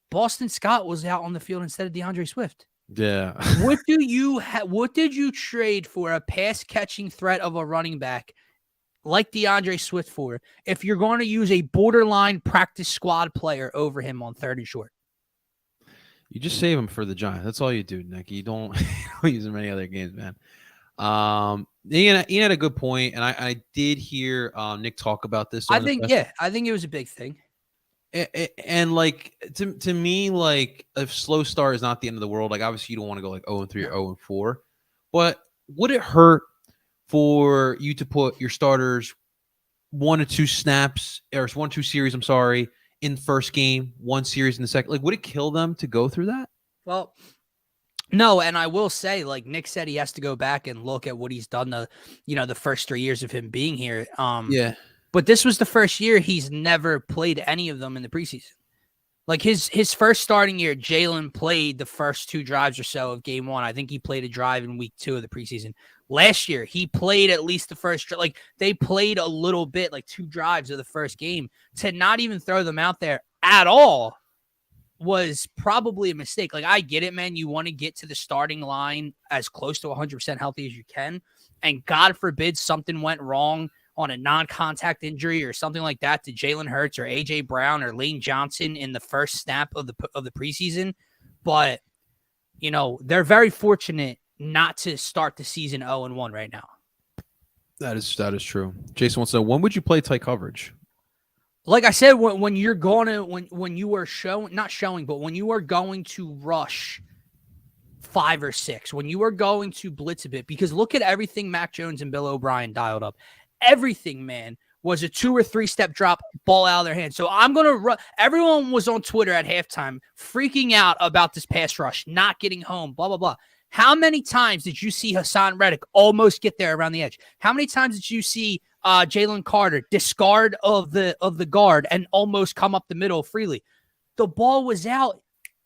Boston Scott was out on the field instead of DeAndre Swift. Yeah. What did you trade for a pass catching threat of a running back like DeAndre Swift for if you're going to use a borderline practice squad player over him on 3rd and short? You just save him for the Giants. That's all you do, Nick. You don't use him in any other games, man. Ian had a good point, and I did hear Nick talk about this. I think it was a big thing. And like to me, like a slow start is not the end of the world. Like obviously you don't want to go like 0-3 or 0-4, but would it hurt for you to put your starters 1 or 2 snaps or 1 or 2 series? I'm sorry, in first game, 1 series in the second. Like, would it kill them to go through that? Well, no, and I will say, like Nick said, he has to go back and look at what he's done the first 3 years of him being here. Yeah. But this was the first year he's never played any of them in the preseason. Like his first starting year, Jalen played the first 2 drives or so of game 1. I think he played a drive in week 2 of the preseason. Last year, he played at least the first, like they played a little bit, like 2 drives of the first game. To not even throw them out there at all was probably a mistake. Like, I get it, man. You want to get to the starting line as close to 100% healthy as you can. And God forbid something went wrong on a non-contact injury or something like that to Jalen Hurts or A.J. Brown or Lane Johnson in the first snap of the preseason. But, they're very fortunate not to start the season 0-1 right now. That is true. Jason wants to know, when would you play tight coverage? Like I said, when you're going to when you are when you are going to rush 5 or 6, when you are going to blitz a bit, because look at everything Mac Jones and Bill O'Brien dialed up. Everything, man, was a 2 or 3 step drop, ball out of their hands. So I'm going to run. Everyone was on Twitter at halftime freaking out about this pass rush, not getting home, blah, blah, blah. How many times did you see Hassan Reddick almost get there around the edge? How many times did you see Jalen Carter discard of the guard and almost come up the middle freely? The ball was out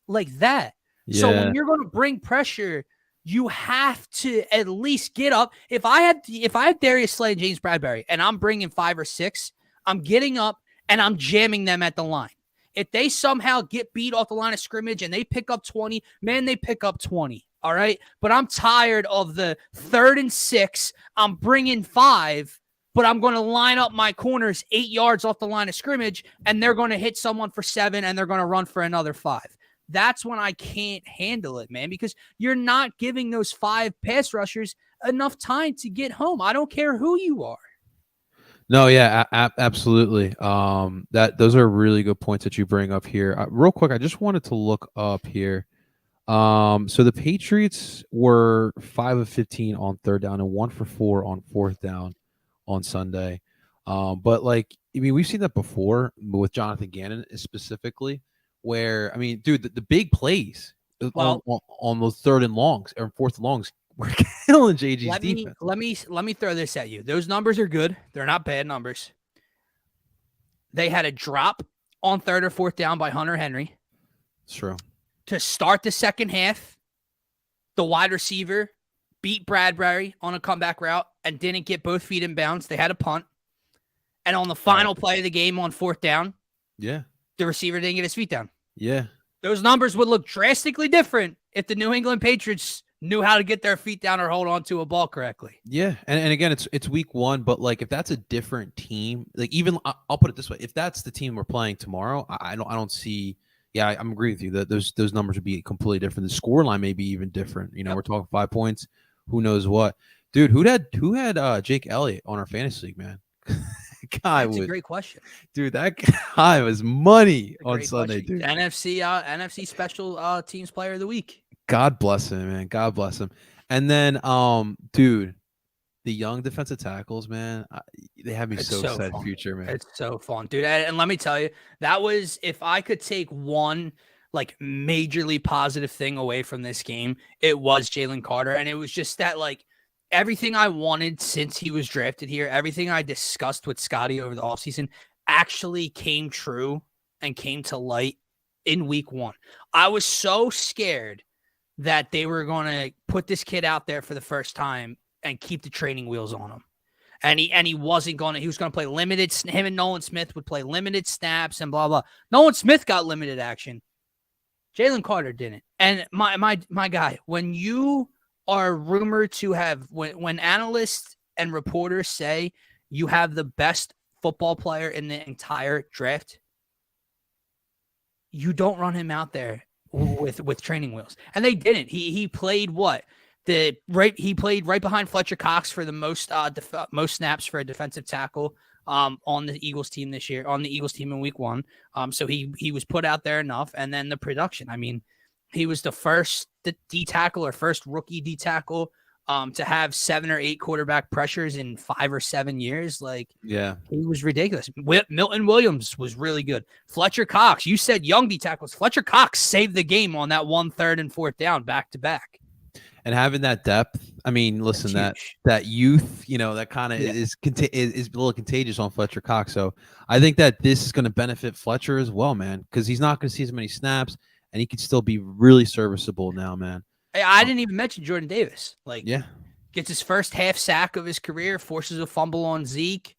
like that. Yeah. So when you're going to bring pressure, you have to at least get up. If I had Darius Slay and James Bradbury and I'm bringing 5 or 6, I'm getting up and I'm jamming them at the line. If they somehow get beat off the line of scrimmage and they pick up 20, man, they pick up 20. All right. But I'm tired of the 3rd and 6. I'm bringing 5, but I'm going to line up my corners 8 yards off the line of scrimmage, and they're going to hit someone for 7, and they're going to run for another 5. That's when I can't handle it, man, because you're not giving those 5 pass rushers enough time to get home. I don't care who you are. No, yeah, absolutely. Those are really good points that you bring up here. Real quick, I just wanted to look up here. So the Patriots were 5 of 15 on 3rd down and 1 for 4 on 4th down on Sunday. But like, I mean, we've seen that before with Jonathan Gannon specifically, where, I mean, dude, the big plays on those 3rd and longs or 4th and longs were killing JG's defense. Let me throw this at you. Those numbers are good. They're not bad numbers. They had a drop on 3rd or 4th down by Hunter Henry. It's true. To start the second half, the wide receiver beat Bradbury on a comeback route and didn't get both feet in bounds. They had a punt. And on the final play of the game on 4th down, the receiver didn't get his feet down. Yeah. Those numbers would look drastically different if the New England Patriots knew how to get their feet down or hold on to a ball correctly. Yeah. And again, it's week 1, but like if that's a different team, like even I'll put it this way. If that's the team we're playing tomorrow, I don't see. Yeah, I'm agree with you that those numbers would be completely different. The score line may be even different. We're talking 5 points. Who knows what? Dude, who had Jake Elliott on our fantasy league, man? That's a great question. Dude, that guy was money on Sunday, dude. NFC special teams player of the week. God bless him, man. God bless him. And then dude, the young defensive tackles, man, they have me so excited for future, man. It's so fun, dude. And let me tell you, that was, if I could take one like majorly positive thing away from this game, it was Jalen Carter. And it was just that, like, everything I wanted since he was drafted here, everything I discussed with Scotty over the offseason actually came true and came to light in week 1. I was so scared that they were going to put this kid out there for the first time and keep the training wheels on him. And he wasn't going to, he was going to play limited, him and Nolan Smith would play limited snaps and blah, blah. Nolan Smith got limited action. Jalen Carter didn't. And my guy, when you are rumored to have, when analysts and reporters say you have the best football player in the entire draft, you don't run him out there with training wheels. And they didn't. He played what? He played right behind Fletcher Cox for the most snaps for a defensive tackle on the Eagles team this year, on the Eagles team in week 1. So he was put out there enough. And then the production, I mean, he was the first D tackle or first rookie D tackle to have 7 or 8 quarterback pressures in 5 or 7 years. Like, yeah, he was ridiculous. Milton Williams was really good. Fletcher Cox, you said young D tackles. Fletcher Cox saved the game on that 1 3rd and 4th down back to back. And having that depth, I mean, listen, that youth, that kind of is a little contagious on Fletcher Cox. So I think that this is going to benefit Fletcher as well, man, because he's not going to see as many snaps, and he could still be really serviceable now, man. Hey, I didn't even mention Jordan Davis. Gets his first half sack of his career, forces a fumble on Zeke.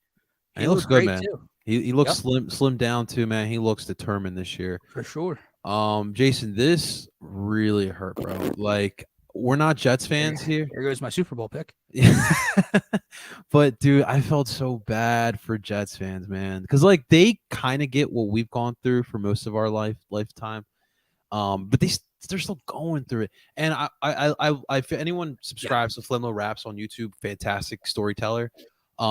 He looks good, man. Too. He looks slim down too, man. He looks determined this year for sure. Jason, this really hurt, bro. Like, we're not Jets fans here. Here goes my Super Bowl pick. But dude, I felt so bad for Jets fans, man, because like they kind of get what we've gone through for most of our lifetime, but they're still going through it. And I if anyone subscribes to Flemlo Raps on YouTube, fantastic storyteller.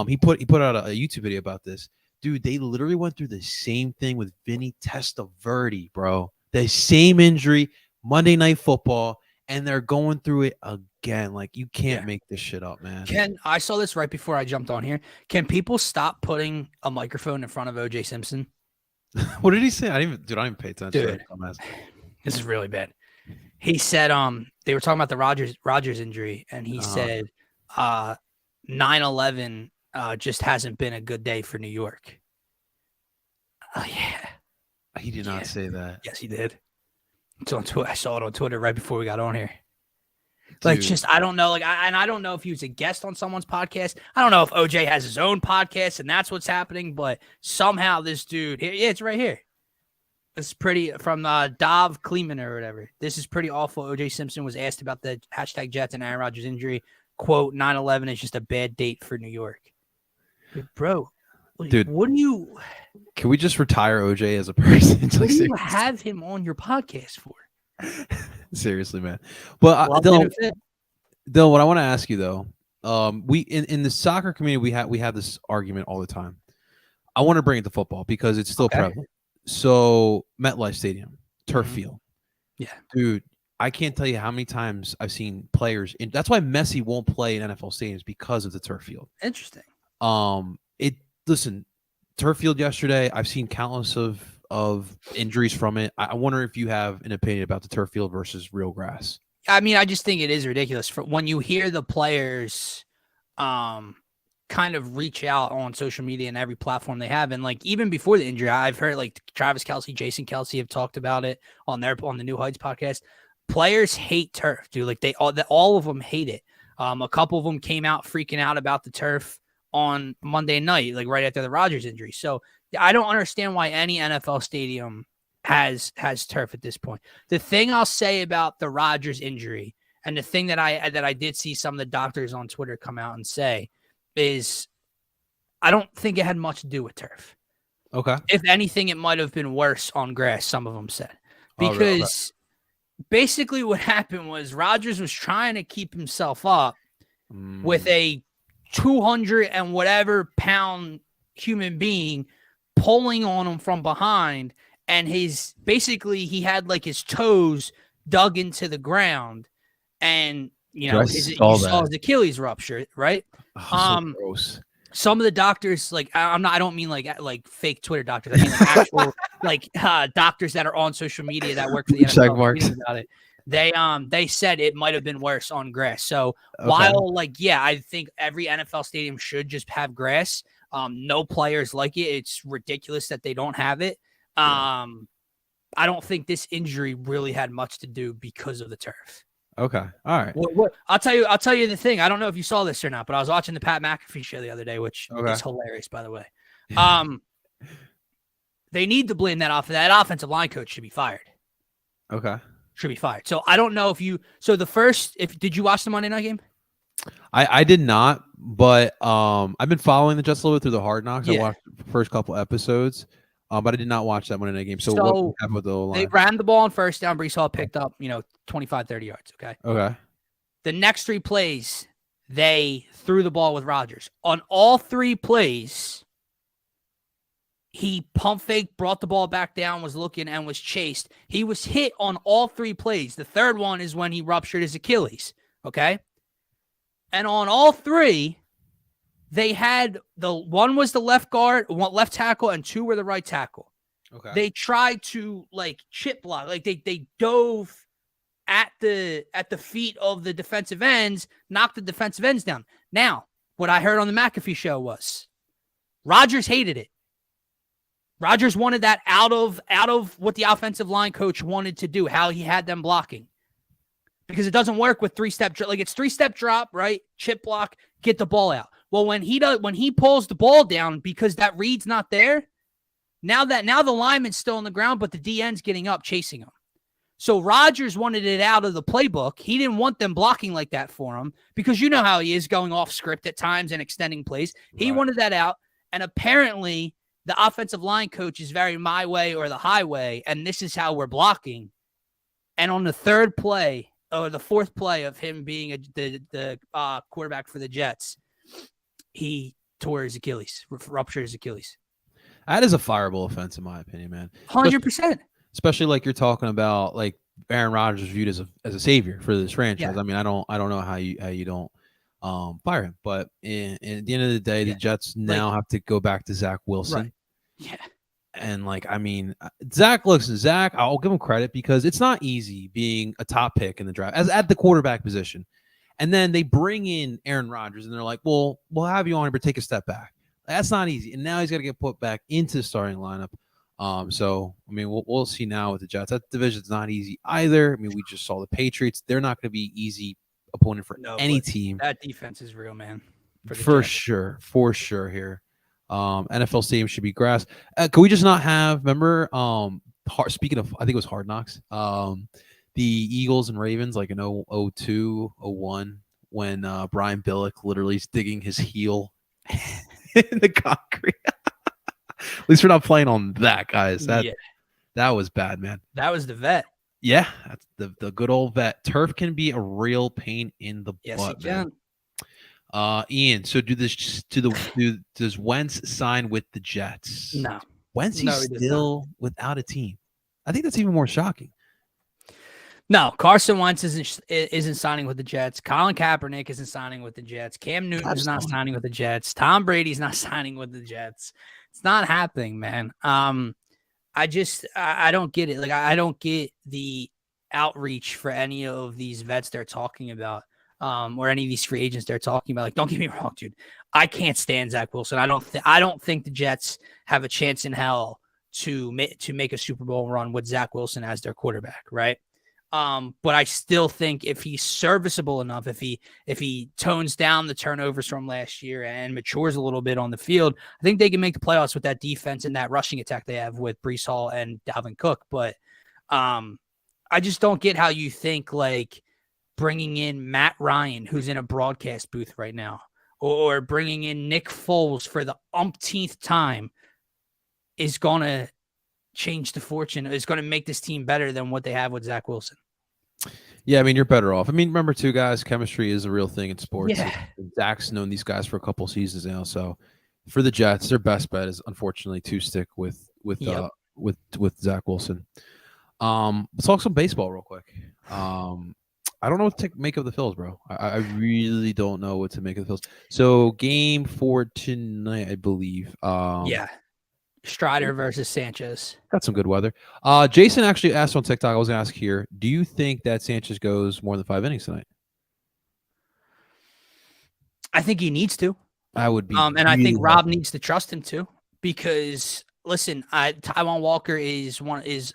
He put out a YouTube video about this. Dude, they literally went through the same thing with Vinny Testaverde, bro. The same injury, Monday Night Football. And they're going through it again. Like, you can't make this shit up, man. I saw this right before I jumped on here. Can people stop putting a microphone in front of O.J. Simpson? What did he say? I didn't even pay attention. Dude, this is really bad. He said they were talking about the Rodgers injury, and he said 9/11 just hasn't been a good day for New York. Oh, yeah. He did not say that. Yes, he did. It's on Twitter. I saw it on Twitter right before we got on here. Like, just, I don't know. Like, I don't know if he was a guest on someone's podcast. I don't know if OJ has his own podcast and that's what's happening, but somehow this dude, it's right here. It's pretty, from Dov Kleeman or whatever. This is pretty awful. OJ Simpson was asked about the hashtag Jets and Aaron Rodgers injury. Quote, 9/11 is just a bad date for New York. Bro, dude, what do you... Can we just retire OJ as a person? What do you have him on your podcast for? Seriously, man. But Dylan, what I want to ask you though, we in the soccer community we have this argument all the time. I want to bring it to football because it's still prevalent. So MetLife Stadium, turf field. Yeah, dude, I can't tell you how many times I've seen players that's why Messi won't play in NFL stadiums, because of the turf field. Interesting. Listen, turf field yesterday, I've seen countless of injuries from it. I wonder if you have an opinion about the turf field versus real grass. I mean, I just think it is ridiculous for when you hear the players kind of reach out on social media and every platform they have. And like, even before the injury, I've heard like Travis Kelce, Jason Kelce have talked about it on the New Heights podcast. Players hate turf, dude. Like all of them hate it. A couple of them came out freaking out about the turf on Monday night, like right after the Rodgers injury. So I don't understand why any NFL stadium has turf at this point. The thing I'll say about the Rodgers injury, and the thing that I did see some of the doctors on Twitter come out and say, is I don't think it had much to do with turf. Okay. If anything, it might have been worse on grass, some of them said. Because basically what happened was Rodgers was trying to keep himself up with a 200 and whatever pound human being pulling on him from behind, and he had like his toes dug into the ground, and you saw his Achilles rupture, right? Oh, so gross. Some of the doctors, like I don't mean like fake Twitter doctors. I mean like actual like doctors that are on social media that work for the NFL check marks about it. They said it might have been worse on grass. So while I think every NFL stadium should just have grass. No players like it. It's ridiculous that they don't have it. I don't think this injury really had much to do because of the turf. Okay. All right. I'll tell you the thing. I don't know if you saw this or not, but I was watching the Pat McAfee show the other day, which is hilarious, by the way. They need to blame that off of that offensive line coach should be fired. Okay. Should be fired. So I don't know if you did you watch the Monday night game? I did not, but I've been following the Jets a little bit through the Hard Knocks. I watched the first couple episodes, but I did not watch that Monday night game. So what happened with the line? They ran the ball on first down. Breece Hall picked up, 25, 30 yards. Okay. Okay. The next 3 plays, they threw the ball with Rodgers. On all 3 plays, he pump faked, brought the ball back down, was looking, and was chased. He was hit on all 3 plays. The third one is when he ruptured his Achilles. Okay. And on all 3, they had one was the left tackle, and 2 were the right tackle. Okay. They tried to chip block, they dove at the feet of the defensive ends, knocked the defensive ends down. Now, what I heard on the McAfee show was Rodgers hated it. Rodgers wanted that out of what the offensive line coach wanted to do, how he had them blocking. Because it doesn't work with 3-step, it's 3-step drop, right? Chip block, get the ball out. Well, when he pulls the ball down because that read's not there, now the lineman's still on the ground, but the DN's getting up chasing him. So Rodgers wanted it out of the playbook. He didn't want them blocking like that for him because you know how he is going off script at times and extending plays. He wanted that out, and apparently the offensive line coach is very my way or the highway, and this is how we're blocking. And on the 3rd play, or the 4th play of him being the quarterback for the Jets, he tore his Achilles, ruptured his Achilles. That is a fireable offense, in my opinion, man. 100%. Especially like you're talking about, like Aaron Rodgers is viewed as a savior for this franchise. Yeah. I mean, I don't know how you don't fire him, but at the end of the day, the Jets now have to go back to Zach Wilson. Right. Yeah. And I mean, Zach, I'll give him credit because it's not easy being a top pick in the draft as at the quarterback position. And then they bring in Aaron Rodgers and they're like, well, we'll have you on, but take a step back. That's not easy. And now he's got to get put back into the starting lineup. So, I mean, we'll see now with the Jets. That division's not easy either. I mean, we just saw the Patriots. They're not going to be easy opponent for any team. That defense is real, man. For sure here. NFL stadium should be grass. Could we just not have, remember, speaking of, I think it was Hard Knocks, the Eagles and Ravens, like in 02, 01, when Brian Billick literally is digging his heel in the concrete. At least we're not playing on that, guys. That was bad, man. That was the vet. Yeah, that's the good old vet. Turf can be a real pain in the butt, man. Ian, so does Wentz sign with the Jets? No. Wentz is still without a team. I think that's even more shocking. No, Carson Wentz isn't signing with the Jets. Colin Kaepernick isn't signing with the Jets. Cam Newton's not signing with the Jets. Tom Brady's not signing with the Jets. It's not happening, man. I don't get it. I don't get the outreach for any of these vets they're talking about. Or any of these free agents they're talking about. Don't get me wrong, dude. I can't stand Zach Wilson. I don't think the Jets have a chance in hell to make a Super Bowl run with Zach Wilson as their quarterback, right? But I still think if he's serviceable enough, if he tones down the turnovers from last year and matures a little bit on the field, I think they can make the playoffs with that defense and that rushing attack they have with Breece Hall and Dalvin Cook. But I just don't get how you think bringing in Matt Ryan, who's in a broadcast booth right now, or bringing in Nick Foles for the umpteenth time is going to change the fortune, is going to make this team better than what they have with Zach Wilson. Yeah, I mean, you're better off. I mean, remember, too, guys, chemistry is a real thing in sports. Yeah. Zach's known these guys for a couple seasons now, so for the Jets, their best bet is unfortunately to stick with Zach Wilson. Let's talk some baseball real quick. I don't know what to make of the Phils, bro. I really don't know what to make of the Phils. So game 4 tonight, I believe. Strider versus Sanchez. Got some good weather. Jason actually asked on TikTok, I was going to ask here, do you think that Sanchez goes more than 5 innings tonight? I think he needs to. I would be. And I think Rob needs to trust him too, because listen, Taijuan Walker is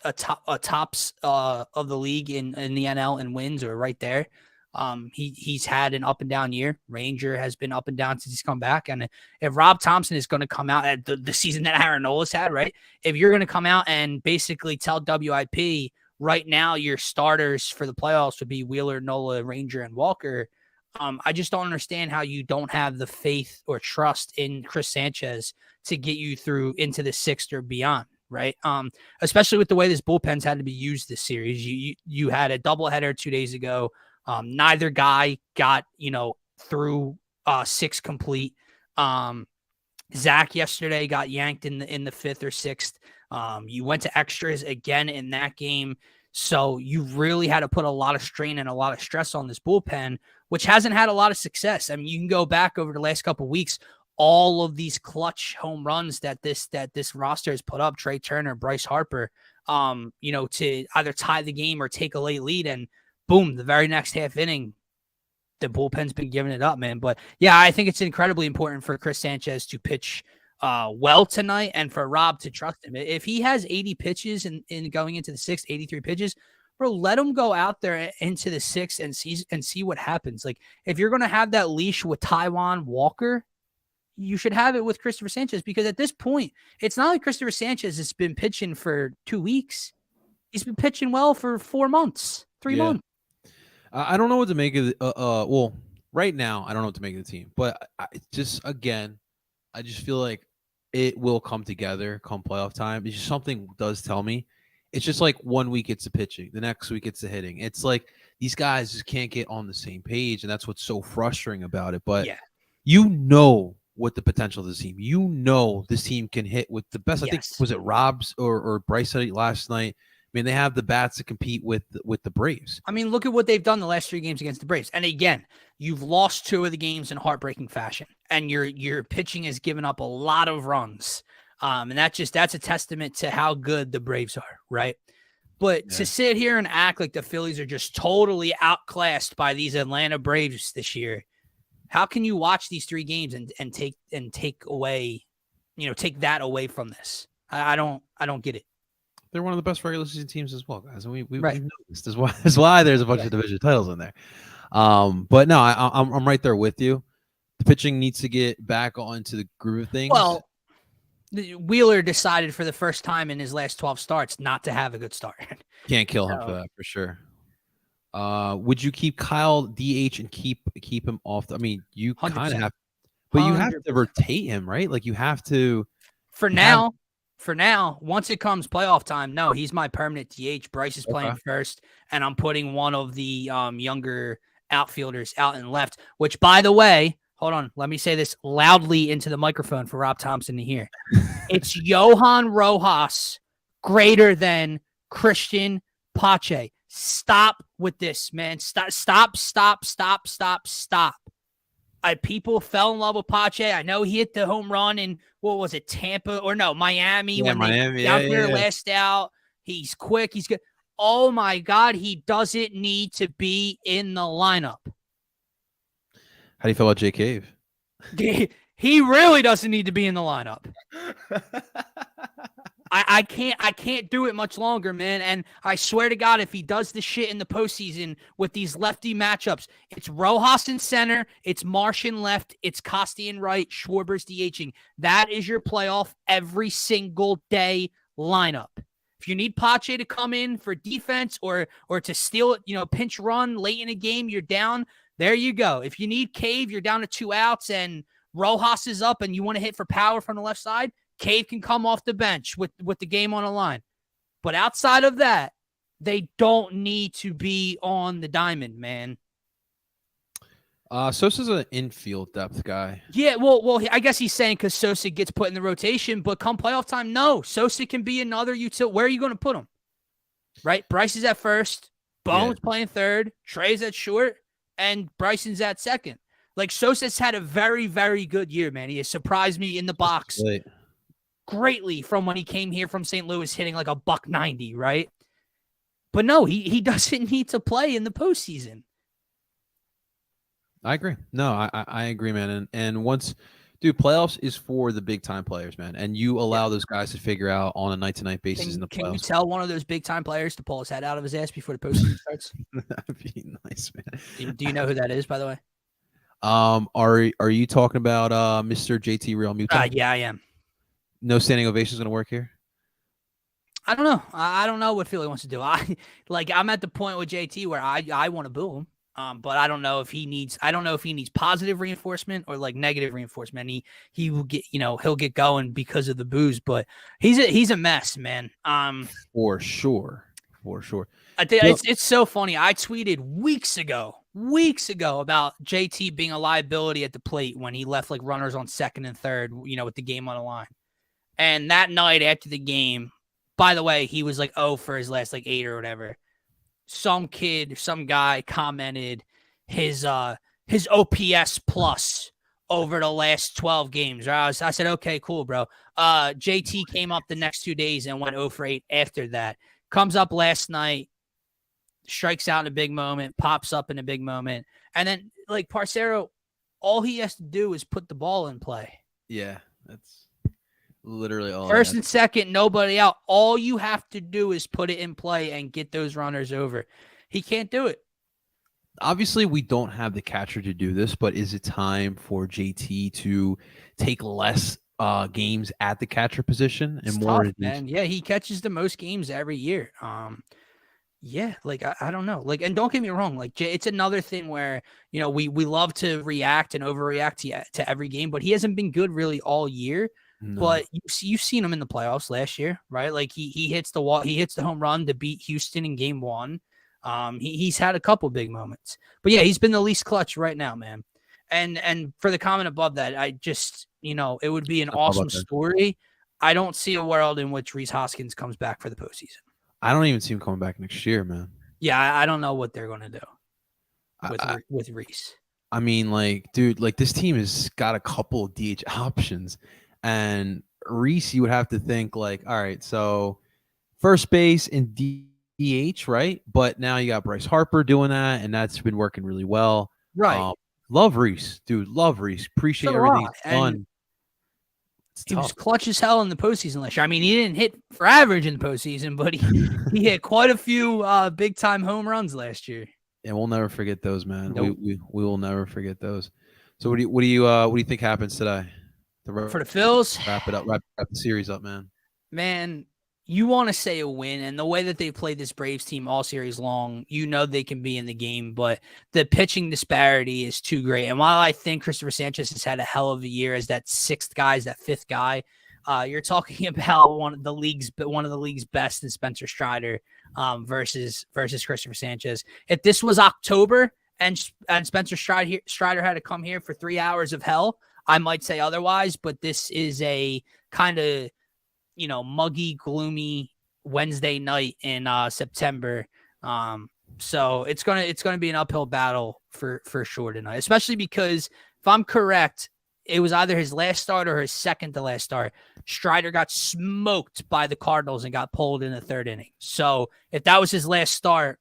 a tops of the league in the NL in wins, or right there. He's had an up and down year. Ranger has been up and down since he's come back. And if Rob Thompson is going to come out at the season that Aaron Nola's had, right? If you're going to come out and basically tell WIP right now your starters for the playoffs would be Wheeler, Nola, Ranger, and Walker, I just don't understand how you don't have the faith or trust in Chris Sanchez to get you through into the 6th or beyond, right? Especially with the way this bullpen's had to be used this series. You had a doubleheader 2 days ago. Neither guy got, through 6 complete. Zach yesterday got yanked in the 5th or 6th. You went to extras again in that game. So you really had to put a lot of strain and a lot of stress on this bullpen, which hasn't had a lot of success. I mean, you can go back over the last couple of weeks, all of these clutch home runs that this roster has put up, Trey Turner, Bryce Harper, to either tie the game or take a late lead, and boom, the very next half inning, the bullpen's been giving it up, man. But yeah, I think it's incredibly important for Chris Sanchez to pitch well tonight, and for Rob to trust him. If he has 80 pitches in going into the 6th, 83 pitches, bro, let him go out there into the 6th and see what happens. Like, if you're going to have that leash with Taijuan Walker, you should have it with Christopher Sanchez, because at this point, it's not like Christopher Sanchez has been pitching for 2 weeks. He's been pitching well for 4 months, 3 months. I don't know what to make of well, right now, I don't know what to make of the team, but I just feel like it will come together come playoff time. It's just something does tell me. It's just like 1 week it's the pitching, the next week it's the hitting. It's like these guys just can't get on the same page, and that's what's so frustrating about it. But what the potential of this team. This team can hit with the best. I think, was it Rob's or Bryce said it last night? I mean, they have the bats to compete with the Braves. I mean, look at what they've done the last 3 games against the Braves. And again, you've lost 2 of the games in heartbreaking fashion, and your pitching has given up a lot of runs. And that's a testament to how good the Braves are, right? But to sit here and act like the Phillies are just totally outclassed by these Atlanta Braves this year, how can you watch these 3 games and take that away from this? I don't get it. They're one of the best regular season teams as well, guys. And we know this. That's why there's a bunch of division titles in there. But no, I'm right there with you. The pitching needs to get back onto the groove of things. Well, Wheeler decided for the first time in his last 12 starts not to have a good start. Can't kill him for that, for sure. Would you keep Kyle DH and keep him off? You kind of have, but you have to rotate him, right? Like, you have to. For now, once it comes playoff time, no, he's my permanent DH. Bryce is playing first, and I'm putting one of the younger outfielders out in left, which, by the way, hold on, let me say this loudly into the microphone for Rob Thompson to hear. It's Johan Rojas greater than Christian Pache. Stop with this, man. Stop. People fell in love with Pache. I know he hit the home run in, what was it, Tampa? Or no, Miami. Yeah, Miami. Last out. He's quick. He's good. Oh, my God. He doesn't need to be in the lineup. How do you feel about Jay Cave? He really doesn't need to be in the lineup. I can't do it much longer, man. And I swear to God, if he does this shit in the postseason with these lefty matchups, it's Rojas in center, it's Marsh in left, it's Costi in right, Schwarber's DHing. That is your playoff every single day lineup. If you need Pache to come in for defense or to steal, pinch run late in a game, you're down. There you go. If you need Cave, you're down to 2 outs and Rojas is up and you want to hit for power from the left side, Cave can come off the bench with the game on the line. But outside of that, they don't need to be on the diamond, man. Sosa's an infield depth guy. Yeah, well, I guess he's saying because Sosa gets put in the rotation, but come playoff time, no. Sosa can be another utility. Where are you going to put him? Right? Bryce is at first. Bone's playing third. Trey's at short. And Bryson's at second. Like, Sosa's had a very, very good year, man. He has surprised me in the box. greatly from when he came here from St. Louis hitting like a $190, right? But no, he doesn't need to play in the postseason. I agree. No, I agree, man. And once, dude, playoffs is for the big time players, man. And you allow those guys to figure out on a night to night basis in the playoffs. Can you tell one of those big time players to pull his head out of his ass before the postseason starts? That'd be nice, man. Do you know who that is, by the way? Are you talking about Mr. JT Real Muto? Yeah, I am. No standing ovation is going to work here. I don't know. I don't know what Philly wants to do. I'm at the point with JT where I want to boo him. But I don't know if he needs positive reinforcement or like negative reinforcement. He will get, he'll get going because of the booze, but he's a mess, man. For sure. I think it's so funny. I tweeted weeks ago about JT being a liability at the plate when he left like runners on second and third, with the game on the line. And that night after the game, by the way, he was like 0 for his last like 8 or whatever. Some guy commented his OPS plus over the last 12 games. Right? I said, okay, cool, bro. JT came up the next 2 days and went 0 for 8 after that. Comes up last night, strikes out in a big moment, pops up in a big moment. And then, like, Parcero, all he has to do is put the ball in play. Yeah, that's literally all. First and second, nobody out. All you have to do is put it in play and get those runners over. He can't do it. Obviously, we don't have the catcher to do this, but is it time for JT to take less games at the catcher position and it's more? Tough, man. Yeah, he catches the most games every year. Yeah, like I don't know. Like, and don't get me wrong, like it's another thing where, we love to react and overreact to every game, but he hasn't been good really all year. No. But you've seen him in the playoffs last year, right? Like he hits the wall, he hits the home run to beat Houston in game 1. He's had a couple big moments, but yeah, he's been the least clutch right now, man. And for the comment above that, I just, it would be an awesome story. I don't see a world in which Rhys Hoskins comes back for the postseason. I don't even see him coming back next year, man. Yeah, I don't know what they're going to do with Rhys. I mean, like, dude, like this team has got a couple of DH options. And Rhys, you would have to think like, all right, so first base and DH, right? But now you got Bryce Harper doing that, and that's been working really well. Right. Love Rhys, dude. Love Rhys. Appreciate everything he's done. He was clutch as hell in the postseason last year. I mean, he didn't hit for average in the postseason, but he hit quite a few big time home runs last year. And we'll never forget those, man. Nope. We will never forget those. So what do you think happens today? For the Phils, wrap the series up, man. Man, you want to say a win, and the way that they played this Braves team all series long, they can be in the game, but the pitching disparity is too great. And while I think Christopher Sanchez has had a hell of a year as that fifth guy, you're talking about one of the league's best in Spencer Strider versus Christopher Sanchez. If this was October and Spencer Strider had to come here for 3 hours of hell, I might say otherwise, but this is a kind of, muggy, gloomy Wednesday night in September. So it's gonna be an uphill battle for sure tonight, especially because if I'm correct, it was either his last start or his second to last start. Strider got smoked by the Cardinals and got pulled in the 3rd inning. So if that was his last start,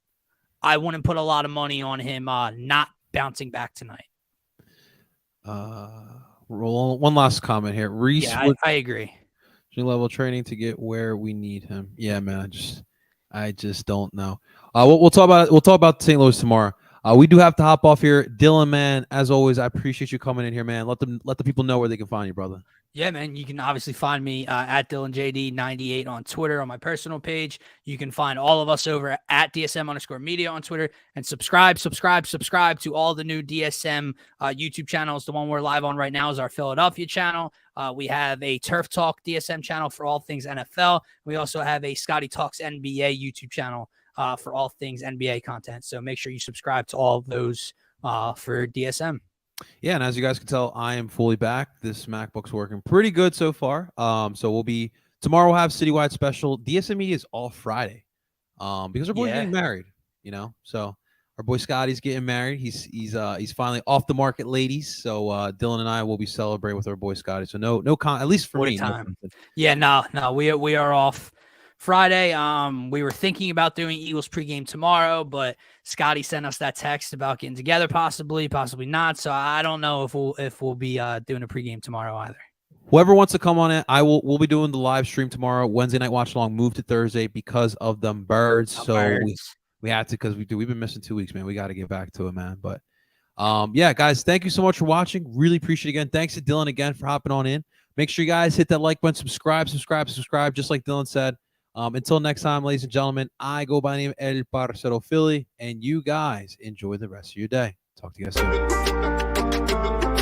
I wouldn't put a lot of money on him not bouncing back tonight. One last comment here. Rhys, yeah, I agree. Level training to get where we need him. Yeah, man. I just don't know. We'll talk about St. Louis tomorrow. We do have to hop off here. Dylan, man, as always, I appreciate you coming in here, man. Let the people know where they can find you, brother. Yeah, man, you can obviously find me at DylanJD98 on Twitter on my personal page. You can find all of us over at DSM_Media on Twitter, and subscribe to all the new DSM YouTube channels. The one we're live on right now is our Philadelphia channel. We have a Turf Talk DSM channel for all things NFL. We also have a Scotty Talks NBA YouTube channel for all things NBA content. So make sure you subscribe to all of those for DSM. Yeah, and as you guys can tell, I am fully back. This MacBook's working pretty good so far. So tomorrow we'll have citywide special. DSM-Media is all Friday because we're both getting married, So Our boy Scotty's getting married. He's finally off the market, ladies. So Dylan and I will be celebrating with our boy Scotty. So no at least for me. Time. Yeah, no, we are off Friday. We were thinking about doing Eagles pregame tomorrow, but Scotty sent us that text about getting together, possibly not. So I don't know if we'll be doing a pregame tomorrow either. Whoever wants to come on it, we'll be doing the live stream tomorrow. Wednesday night watch along moved to Thursday because of them birds. We had to, because we've been missing 2 weeks, man. We got to get back to it, man. But yeah, guys, thank you so much for watching. Really appreciate it again. Thanks to Dylan again for hopping on in. Make sure you guys hit that like button, subscribe, just like Dylan said. Until next time, ladies and gentlemen, I go by the name El Parcero Philly, and you guys enjoy the rest of your day. Talk to you guys soon.